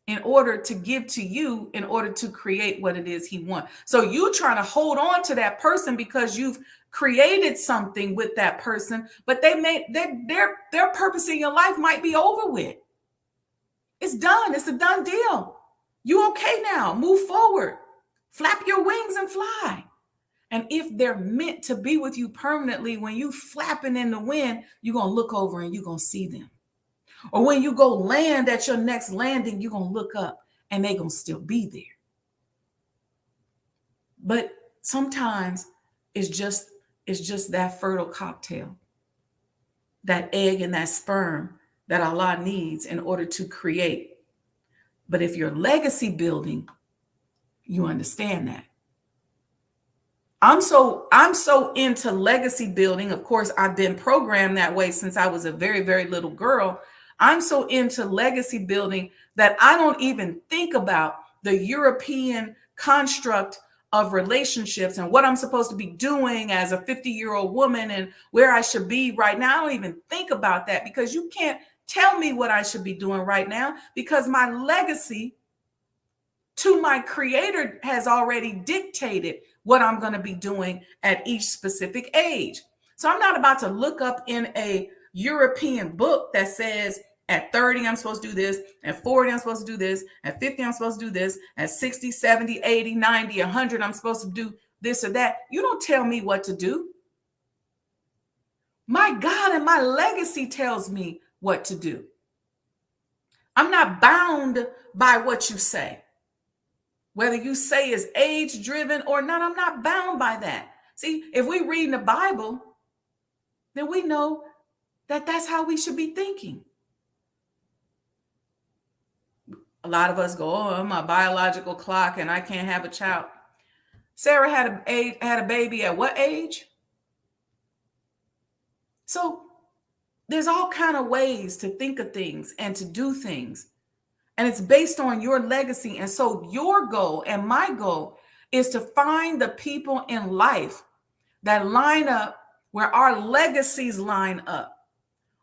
in order to give to you, in order to create what it is he wants. So you trying to hold on to that person because you've created something with that person, but their purpose in your life might be over with. It's done. It's a done deal. You okay now? Move forward. Flap your wings and fly. And if they're meant to be with you permanently, when you flapping in the wind, you're going to look over and you're going to see them. Or when you go land at your next landing, you're going to look up and they're going to still be there. But sometimes it's just that fertile cocktail, that egg and that sperm that Allah needs in order to create. But if you're legacy building, you understand that. I'm so into legacy building. Of course, I've been programmed that way since I was a very, very little girl. I'm so into legacy building that I don't even think about the European construct of relationships and what I'm supposed to be doing as a 50-year-old woman and where I should be right now. I don't even think about that because you can't tell me what I should be doing right now because my legacy to my creator has already dictated what I'm going to be doing at each specific age. So I'm not about to look up in a European book that says at 30, I'm supposed to do this. At 40, I'm supposed to do this. At 50, I'm supposed to do this. At 60, 70, 80, 90, 100, I'm supposed to do this or that. You don't tell me what to do. My God and my legacy tells me what to do. I'm not bound by what you say. Whether you say is age driven or not, I'm not bound by that. See, if we read in the Bible, then we know that that's how we should be thinking. A lot of us go, oh, I'm a biological clock and I can't have a child. Sarah had a baby at what age? So there's all kind of ways to think of things and to do things. And it's based on your legacy. And so your goal and my goal is to find the people in life that line up where our legacies line up,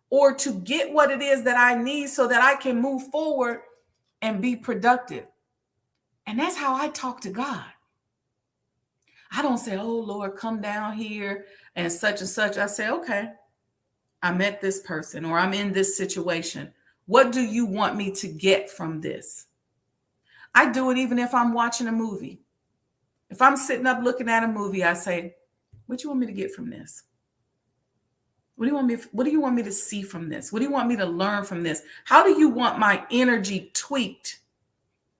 or to get what it is that I need so that I can move forward and be productive. And that's how I talk to God. I don't say, oh, Lord, come down here and such. I say, okay, I met this person or I'm in this situation. What do you want me to get from this? I do it even if I'm watching a movie. If I'm sitting up looking at a movie, I say, what do you want me to get from this? What do you want me to see from this? What do you want me to learn from this? How do you want my energy tweaked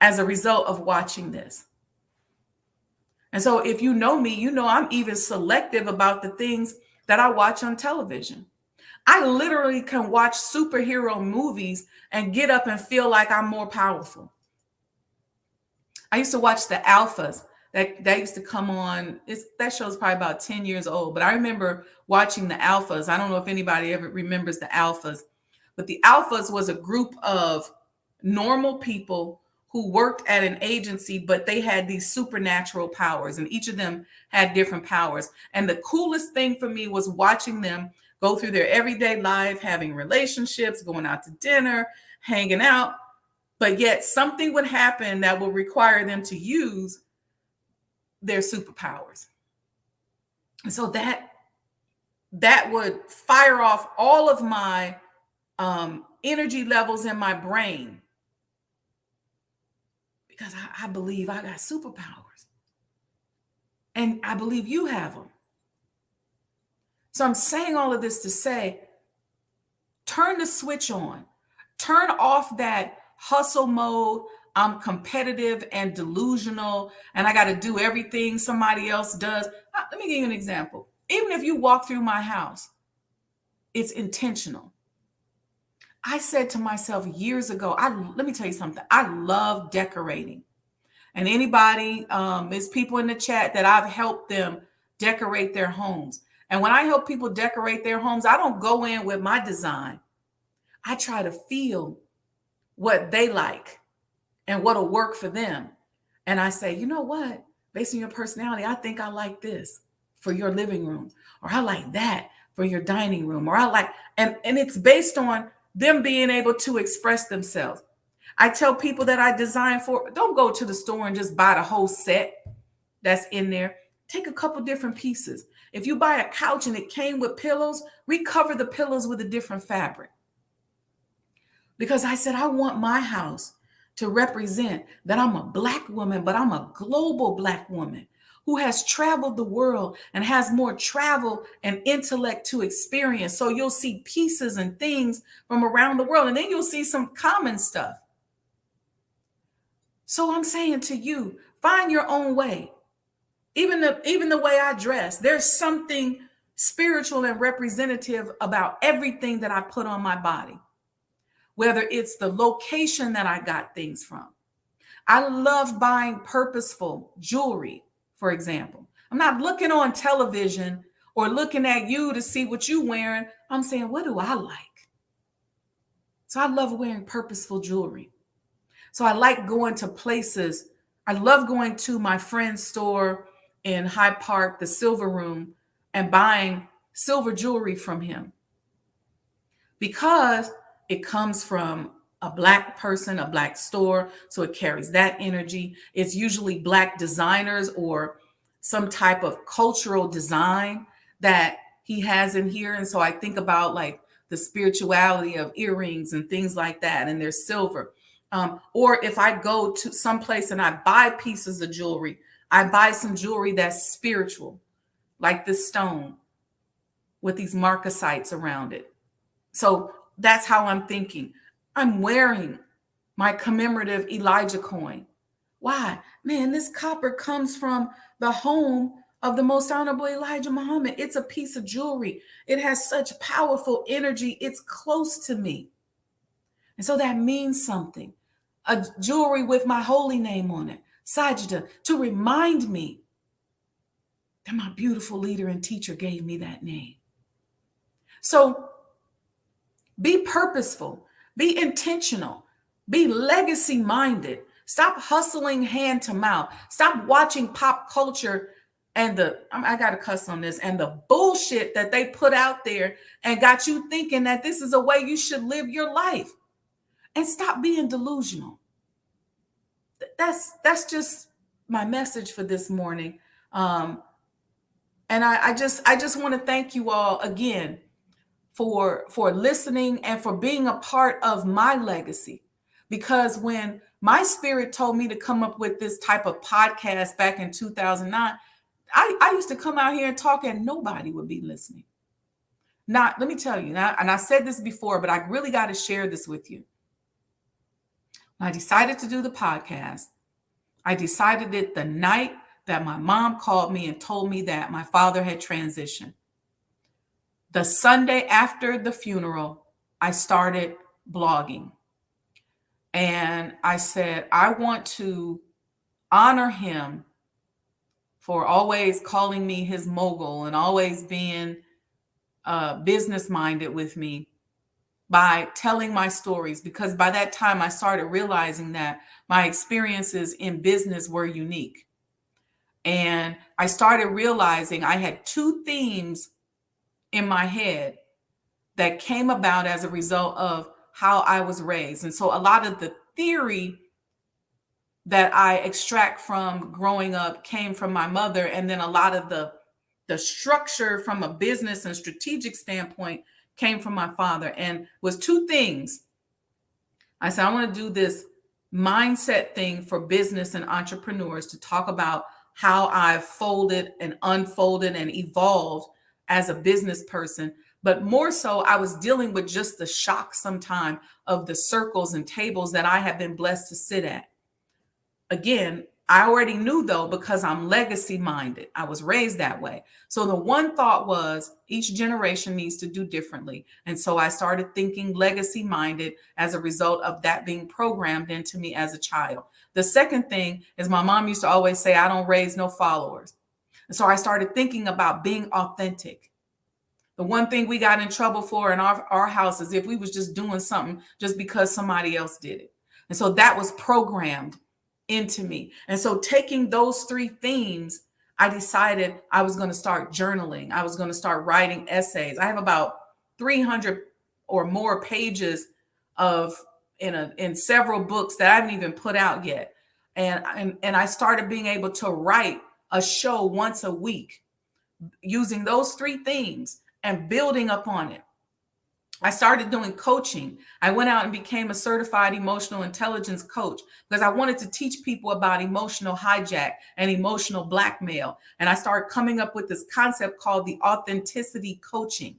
as a result of watching this? And so if you know me, you know I'm even selective about the things that I watch on television. I literally can watch superhero movies and get up and feel like I'm more powerful. I used to watch The Alphas. That used to come on. That show's probably about 10 years old. But I remember watching The Alphas. I don't know if anybody ever remembers The Alphas. But The Alphas was a group of normal people who worked at an agency, but they had these supernatural powers. And each of them had different powers. And the coolest thing for me was watching them go through their everyday life, having relationships, going out to dinner, hanging out. But yet something would happen that would require them to use their superpowers. And so that would fire off all of my energy levels in my brain, because I believe I got superpowers and I believe you have them. So I'm saying all of this to say, turn the switch on, turn off that hustle mode. I'm competitive and delusional, and I got to do everything somebody else does. Let me give you an example. Even if you walk through my house, it's intentional. I said to myself years ago, let me tell you something. I love decorating. And anybody, there's people in the chat that I've helped them decorate their homes. And when I help people decorate their homes, I don't go in with my design. I try to feel what they like and what'll work for them. And I say, you know what? Based on your personality, I think I like this for your living room, or I like that for your dining room, or I like, and it's based on them being able to express themselves. I tell people that I design for, don't go to the store and just buy the whole set that's in there. Take a couple different pieces. If you buy a couch and it came with pillows, recover the pillows with a different fabric. Because I said, I want my house to represent that I'm a Black woman, but I'm a global Black woman who has traveled the world and has more travel and intellect to experience. So you'll see pieces and things from around the world, and then you'll see some common stuff. So I'm saying to you, find your own way. Even the way I dress, there's something spiritual and representative about everything that I put on my body. Whether it's the location that I got things from. I love buying purposeful jewelry, for example. I'm not looking on television or looking at you to see what you're wearing. I'm saying, what do I like? So I love wearing purposeful jewelry. So I like going to places. I love going to my friend's store in Hyde Park, the Silver Room, and buying silver jewelry from him. Because it comes from a Black person, a Black store, so it carries that energy. It's usually Black designers or some type of cultural design that he has in here. And so I think about like the spirituality of earrings and things like that, and they're silver. Or if I go to some place and I buy pieces of jewelry, I buy some jewelry that's spiritual, like this stone with these marcasites around it. So that's how I'm thinking. I'm wearing my commemorative Elijah coin. Why? Man, this copper comes from the home of the most honorable Elijah Muhammad. It's a piece of jewelry. It has such powerful energy. It's close to me. And so that means something. A jewelry with my holy name on it, Sajdah, to remind me that my beautiful leader and teacher gave me that name. So be purposeful, be intentional, be legacy minded. Stop hustling hand to mouth. Stop watching pop culture and I got to cuss on this, and the bullshit that they put out there and got you thinking that this is a way you should live your life. And stop being delusional. That's just my message for this morning. And I just want to thank you all again for listening and for being a part of my legacy. Because when my spirit told me to come up with this type of podcast back in 2009, I used to come out here and talk and nobody would be listening. Let me tell you, and I said this before, but I really got to share this with you. When I decided to do the podcast, I decided it the night that my mom called me and told me that my father had transitioned. The Sunday after the funeral, I started blogging. And I said, I want to honor him for always calling me his mogul and always being business-minded with me by telling my stories. Because by that time, I started realizing that my experiences in business were unique. And I started realizing I had two themes in my head that came about as a result of how I was raised. And so a lot of the theory that I extract from growing up came from my mother. And then a lot of the structure from a business and strategic standpoint came from my father, and was two things. I said, I want to do this mindset thing for business and entrepreneurs to talk about how I've folded and unfolded and evolved as a business person. But more so, I was dealing with just the shock sometime of the circles and tables that I have been blessed to sit at. Again, I already knew, though, because I'm legacy minded. I was raised that way. So the one thought was each generation needs to do differently. And so I started thinking legacy minded as a result of that being programmed into me as a child. The second thing is my mom used to always say, I don't raise no followers. And so I started thinking about being authentic. The one thing we got in trouble for in our house is if we was just doing something just because somebody else did it. And so that was programmed into me. And so taking those three themes, I decided I was going to start journaling. I was going to start writing essays. I have about 300 or more pages of in several books that I haven't even put out yet. And I started being able to write a show once a week using those three themes and building upon it. I started doing coaching. I went out and became a certified emotional intelligence coach because I wanted to teach people about emotional hijack and emotional blackmail. And I started coming up with this concept called the authenticity coaching.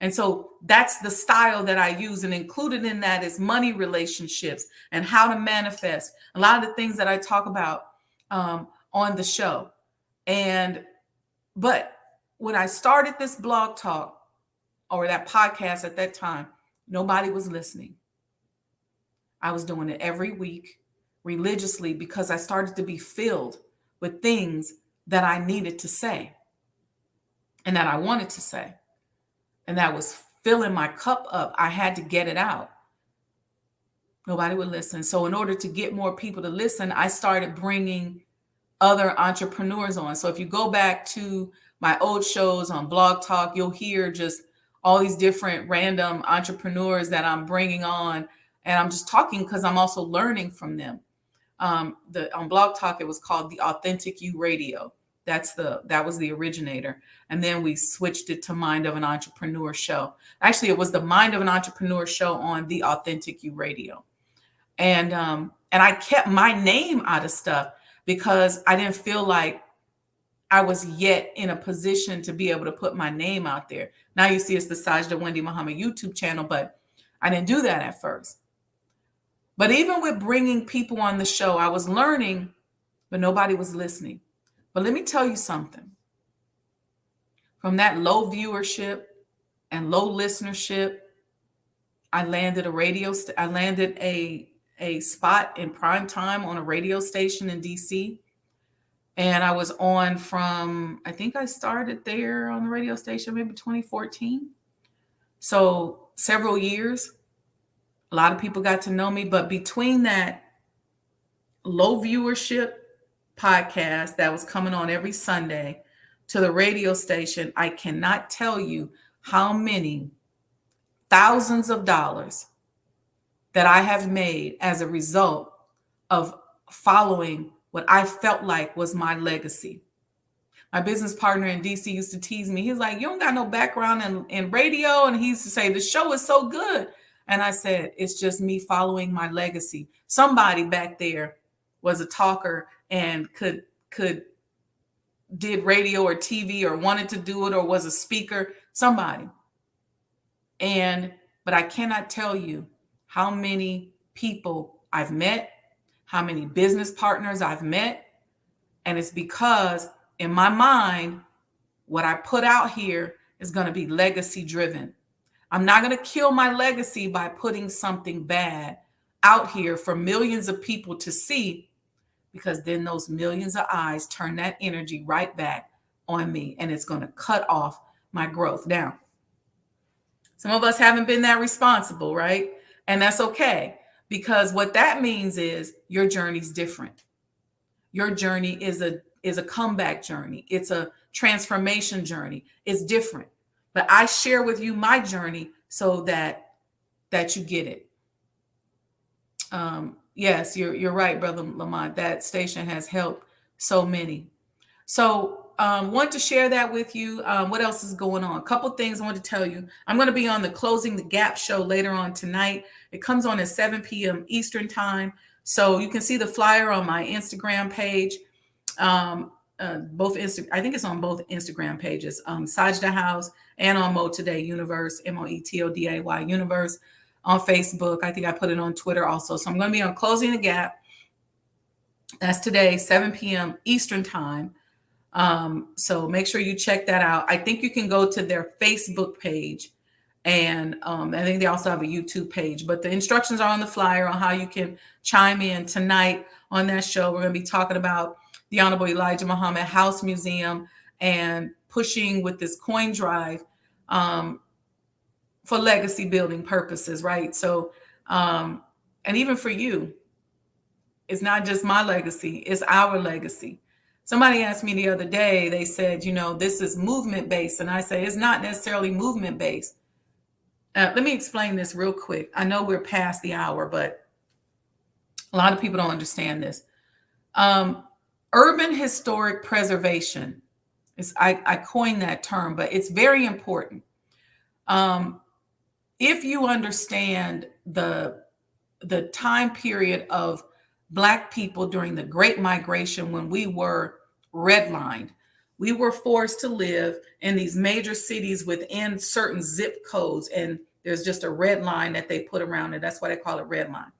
And so that's the style that I use. And included in that is money relationships and how to manifest a lot of the things that I talk about on the show. But when I started this blog talk, or that podcast at that time, nobody was listening. I was doing it every week religiously because I started to be filled with things that I needed to say and that I wanted to say. And that was filling my cup up. I had to get it out. Nobody would listen. So in order to get more people to listen, I started bringing other entrepreneurs on. So if you go back to my old shows on Blog Talk, you'll hear just all these different random entrepreneurs that I'm bringing on. And I'm just talking because I'm also learning from them. On Blog Talk, it was called the Authentic You Radio. That was the originator. And then we switched it to Mind of an Entrepreneur Show. Actually, it was the Mind of an Entrepreneur Show on the Authentic You Radio. And I kept my name out of stuff because I didn't feel like I was yet in a position to be able to put my name out there. Now you see it's the Sajdah Wendy Muhammad YouTube channel, but I didn't do that at first. But even with bringing people on the show, I was learning, but nobody was listening. But let me tell you something. From that low viewership and low listenership, I landed a spot in prime time on a radio station in DC. And I was on I think I started there on the radio station, maybe 2014. So several years, a lot of people got to know me. But between that low viewership podcast that was coming on every Sunday to the radio station, I cannot tell you how many thousands of dollars that I have made as a result of following what I felt like was my legacy. My business partner in DC used to tease me. He's like, you don't got no background in radio. And he used to say, the show is so good. And I said, it's just me following my legacy. Somebody back there was a talker and did radio or TV or wanted to do it or was a speaker, somebody. But I cannot tell you how many people I've met, how many business partners I've met. And it's because in my mind, what I put out here is going to be legacy driven. I'm not going to kill my legacy by putting something bad out here for millions of people to see, because then those millions of eyes turn that energy right back on me and it's going to cut off my growth. Now, some of us haven't been that responsible, right? And that's okay. Because what that means is your journey's different. Your journey is a comeback journey. It's a transformation journey. It's different. But I share with you my journey so that you get it. Yes, you're right, Brother Lamont. That station has helped so many. So want to share that with you. What else is going on? A couple things I want to tell you. I'm going to be on the Closing the Gap show later on tonight. It comes on at 7 p.m. Eastern time. So you can see the flyer on my Instagram page. I think it's on both Instagram pages, Sajdah House and on Mo Today Universe, MOETODAY Universe on Facebook. I think I put it on Twitter also. So I'm going to be on Closing the Gap That's today, 7 p.m. Eastern time. So make sure you check that out. I think you can go to their Facebook page, and I think they also have a YouTube page, but the instructions are on the flyer on how you can chime in tonight on that show. We're going to be talking about the Honorable Elijah Muhammad House Museum and pushing with this coin drive for legacy building purposes, right? So, and even for you, it's not just my legacy, it's our legacy. Somebody asked me the other day, they said, this is movement based. And I say, it's not necessarily movement based. Let me explain this real quick. I know we're past the hour, but a lot of people don't understand this. Urban historic preservation I coined that term, but it's very important. If you understand the time period of Black people during the Great Migration, when we were redlined, we were forced to live in these major cities within certain zip codes, and there's just a red line that they put around it. That's why they call it red line.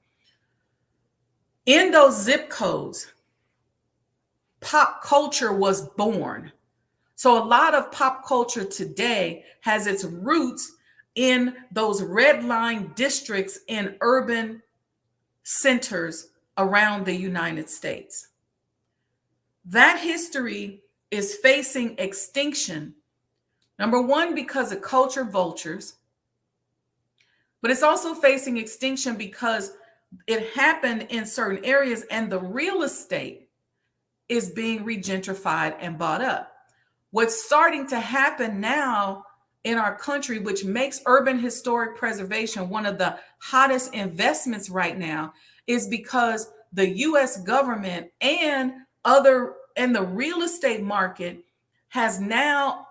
In those zip codes, pop culture was born. So a lot of pop culture today has its roots in those red line districts in urban centers around the United States. That history is facing extinction. Number one, because of culture vultures, but it's also facing extinction because it happened in certain areas and the real estate is being regentrified and bought up. What's starting to happen now in our country, which makes urban historic preservation one of the hottest investments right now, is because the US government and the real estate market has now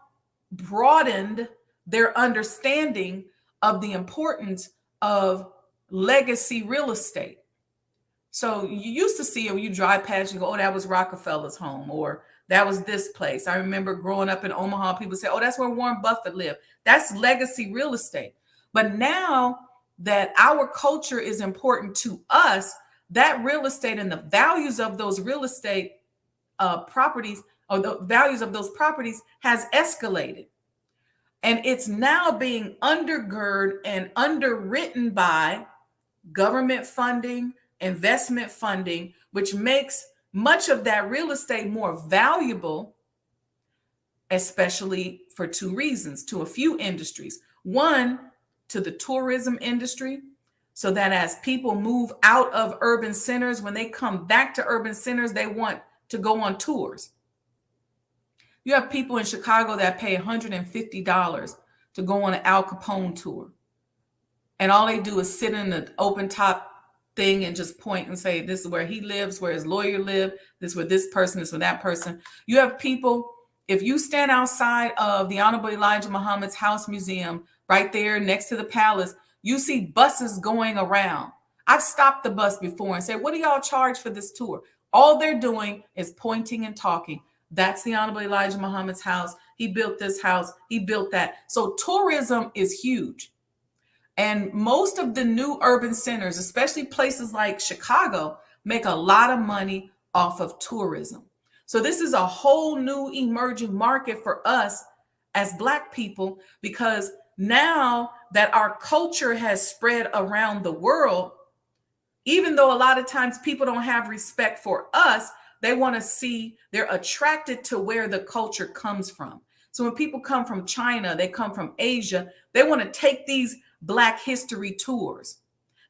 broadened their understanding of the importance of legacy real estate. So you used to see it when you drive past, you go, oh, that was Rockefeller's home, or that was this place. I remember growing up in Omaha, people say, oh, that's where Warren Buffett lived. That's legacy real estate. But now that our culture is important to us, that real estate and the values of those real estate properties, or the values of those properties, has escalated. And it's now being undergirded and underwritten by government funding, investment funding, which makes much of that real estate more valuable, especially for two reasons, to a few industries. One, to the tourism industry, so that as people move out of urban centers, when they come back to urban centers, they want to go on tours. You have people in Chicago that pay $150 to go on an Al Capone tour. And all they do is sit in the open top thing and just point and say, this is where he lives, where his lawyer lived, this is where this person is, for that person. You have people, if you stand outside of the Honorable Elijah Muhammad's House Museum, right there next to the palace, you see buses going around. I've stopped the bus before and said, what do y'all charge for this tour? All they're doing is pointing and talking. That's the Honorable Elijah Muhammad's house. He built this house. He built that. So tourism is huge. And most of the new urban centers, especially places like Chicago, make a lot of money off of tourism. So this is a whole new emerging market for us as Black people, because now that our culture has spread around the world, even though a lot of times people don't have respect for us, they want to see, they're attracted to where the culture comes from. So when people come from China, they come from Asia, they want to take these Black history tours,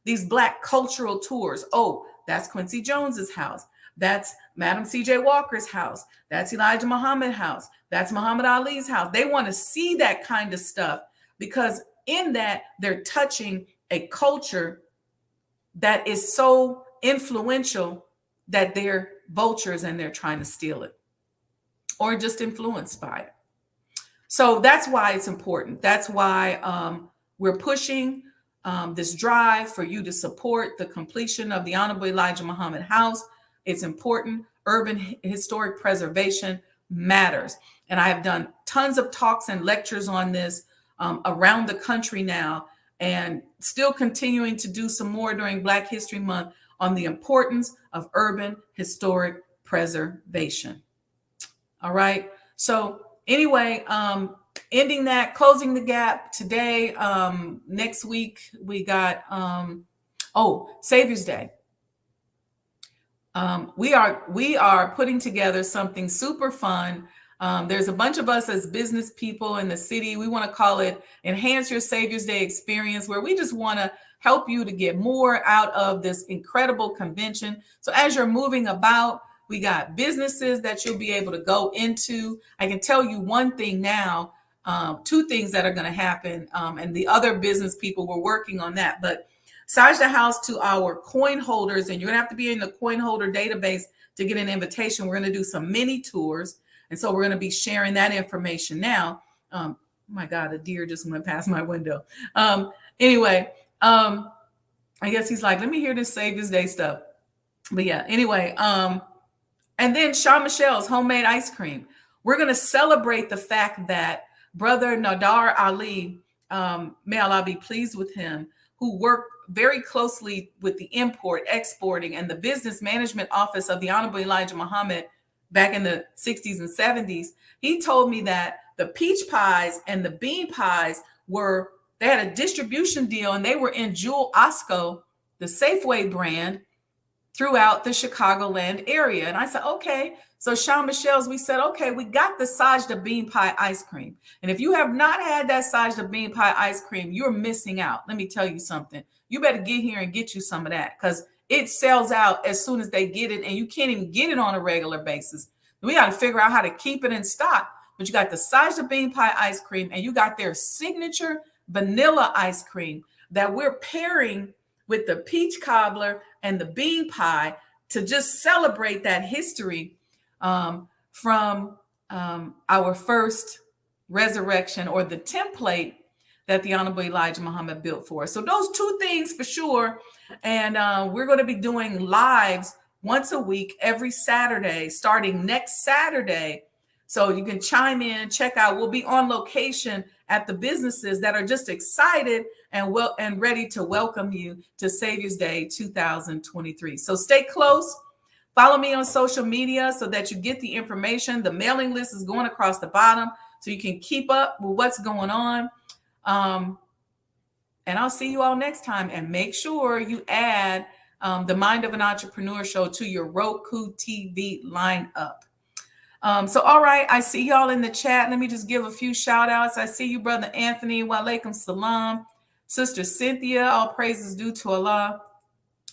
these Black cultural tours. Oh, that's Quincy Jones's house. That's Madam C.J. Walker's house. That's Elijah Muhammad's house. That's Muhammad Ali's house. They want to see that kind of stuff because in that they're touching a culture that is so influential that they're vultures and they're trying to steal it or just influenced by it. So that's why it's important. That's why we're pushing this drive for you to support the completion of the Honorable Elijah Muhammad House. It's important. Urban historic preservation matters. And I have done tons of talks and lectures on this around the country now, and still continuing to do some more during Black History Month on the importance of urban historic preservation. All right. So anyway, ending that, closing the gap today. Next week we got Savior's Day. We are putting together something super fun. There's a bunch of us as business people in the city. We want to call it Enhance Your Savior's Day Experience, where we just want to help you to get more out of this incredible convention. So as you're moving about, we got businesses that you'll be able to go into. I can tell you one thing now, two things that are going to happen, and the other business people were working on that. But Sajdah House to our coin holders, and you're going to have to be in the coin holder database to get an invitation. We're going to do some mini tours, and so we're going to be sharing that information now. Oh my God, a deer just went past my window. Anyway, I guess he's like, let me hear this Savior's Day stuff. But yeah, anyway, and then Sean Michelle's homemade ice cream. We're going to celebrate the fact that Brother Nadar Ali, may Allah be pleased with him, who worked very closely with the import, exporting, and the business management office of the Honorable Elijah Muhammad back in the 60s and 70s. He told me that the peach pies and the bean pies they had a distribution deal, and they were in Jewel Osco, the Safeway brand, throughout the Chicagoland area. And I said, okay. So Sean Michelle's, we said, okay, we got the Sajdah bean pie ice cream. And if you have not had that Sajdah bean pie ice cream, you're missing out. Let me tell you something. You better get here and get you some of that, because it sells out as soon as they get it, and you can't even get it on a regular basis. We got to figure out how to keep it in stock. But you got the Sajdah bean pie ice cream, and you got their signature vanilla ice cream that we're pairing with the peach cobbler and the bean pie to just celebrate that history from our first resurrection, or the template that the Honorable Elijah Muhammad built for us. So those two things for sure. And we're going to be doing lives once a week, every Saturday, starting next Saturday. So you can chime in, check out. We'll be on location at the businesses that are just excited and ready to welcome you to Savior's Day 2023. So stay close. Follow me on social media so that you get the information. The mailing list is going across the bottom so you can keep up with what's going on. And I'll see you all next time. And make sure you add the Mind of an Entrepreneur show to your Roku TV lineup. So, all right, I see y'all in the chat. Let me just give a few shout outs. I see you, Brother Anthony. Wa alaikum salam. Sister Cynthia, all praises due to Allah.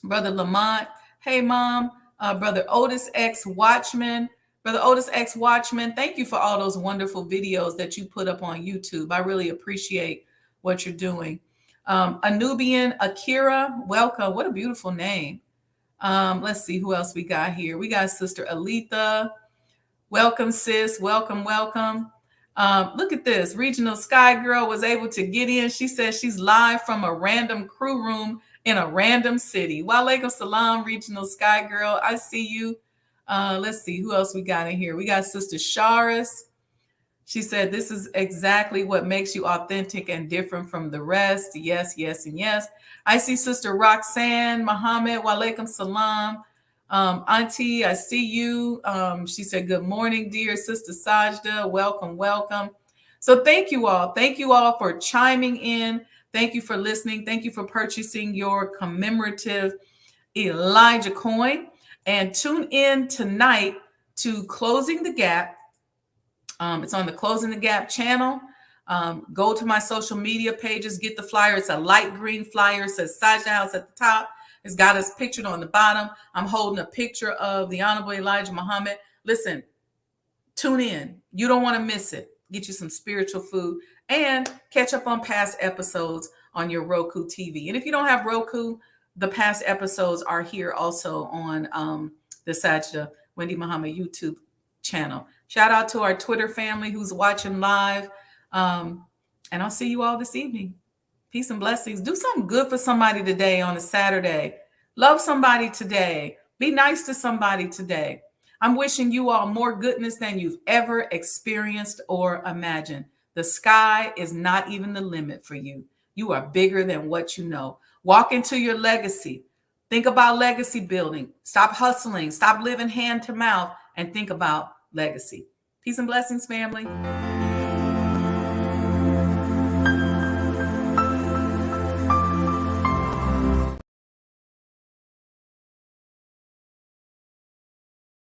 Brother Lamont, hey, Mom. Brother Otis X Watchman. Brother Otis X Watchman, thank you for all those wonderful videos that you put up on YouTube. I really appreciate what you're doing. Anubian Akira, welcome. What a beautiful name. Let's see who else we got here. We got Sister Aletha. Welcome, sis. Welcome, welcome. Look at this. Regional Sky Girl was able to get in. She says she's live from a random crew room in a random city. Wa alaikum salam, Regional Sky Girl. I see you. Let's see who else we got in here. We got Sister Sharis. She said, this is exactly what makes you authentic and different from the rest. Yes, yes, and yes. I see Sister Roxanne Muhammad. Wa alaikum salam. Auntie, I see you. She said, good morning, dear Sister Sajdah. Welcome, welcome. So thank you all. Thank you all for chiming in. Thank you for listening. Thank you for purchasing your commemorative Elijah coin. And tune in tonight to Closing the Gap. It's on the Closing the Gap channel. Go to my social media pages, get the flyer. It's a light green flyer. It says Sajdah House at the top. It's got us pictured on the bottom. I'm holding a picture of the Honorable Elijah Muhammad. Listen, tune in. You don't want to miss it. Get you some spiritual food and catch up on past episodes on your Roku TV. And if you don't have Roku, the past episodes are here also on the Sajdah Wendy Muhammad YouTube channel. Shout out to our Twitter family who's watching live. And I'll see you all this evening. Peace and blessings. Do something good for somebody today on a Saturday. Love somebody today. Be nice to somebody today. I'm wishing you all more goodness than you've ever experienced or imagined. The sky is not even the limit for you. You are bigger than what you know. Walk into your legacy. Think about legacy building. Stop hustling. Stop living hand to mouth and think about legacy. Peace and blessings, family.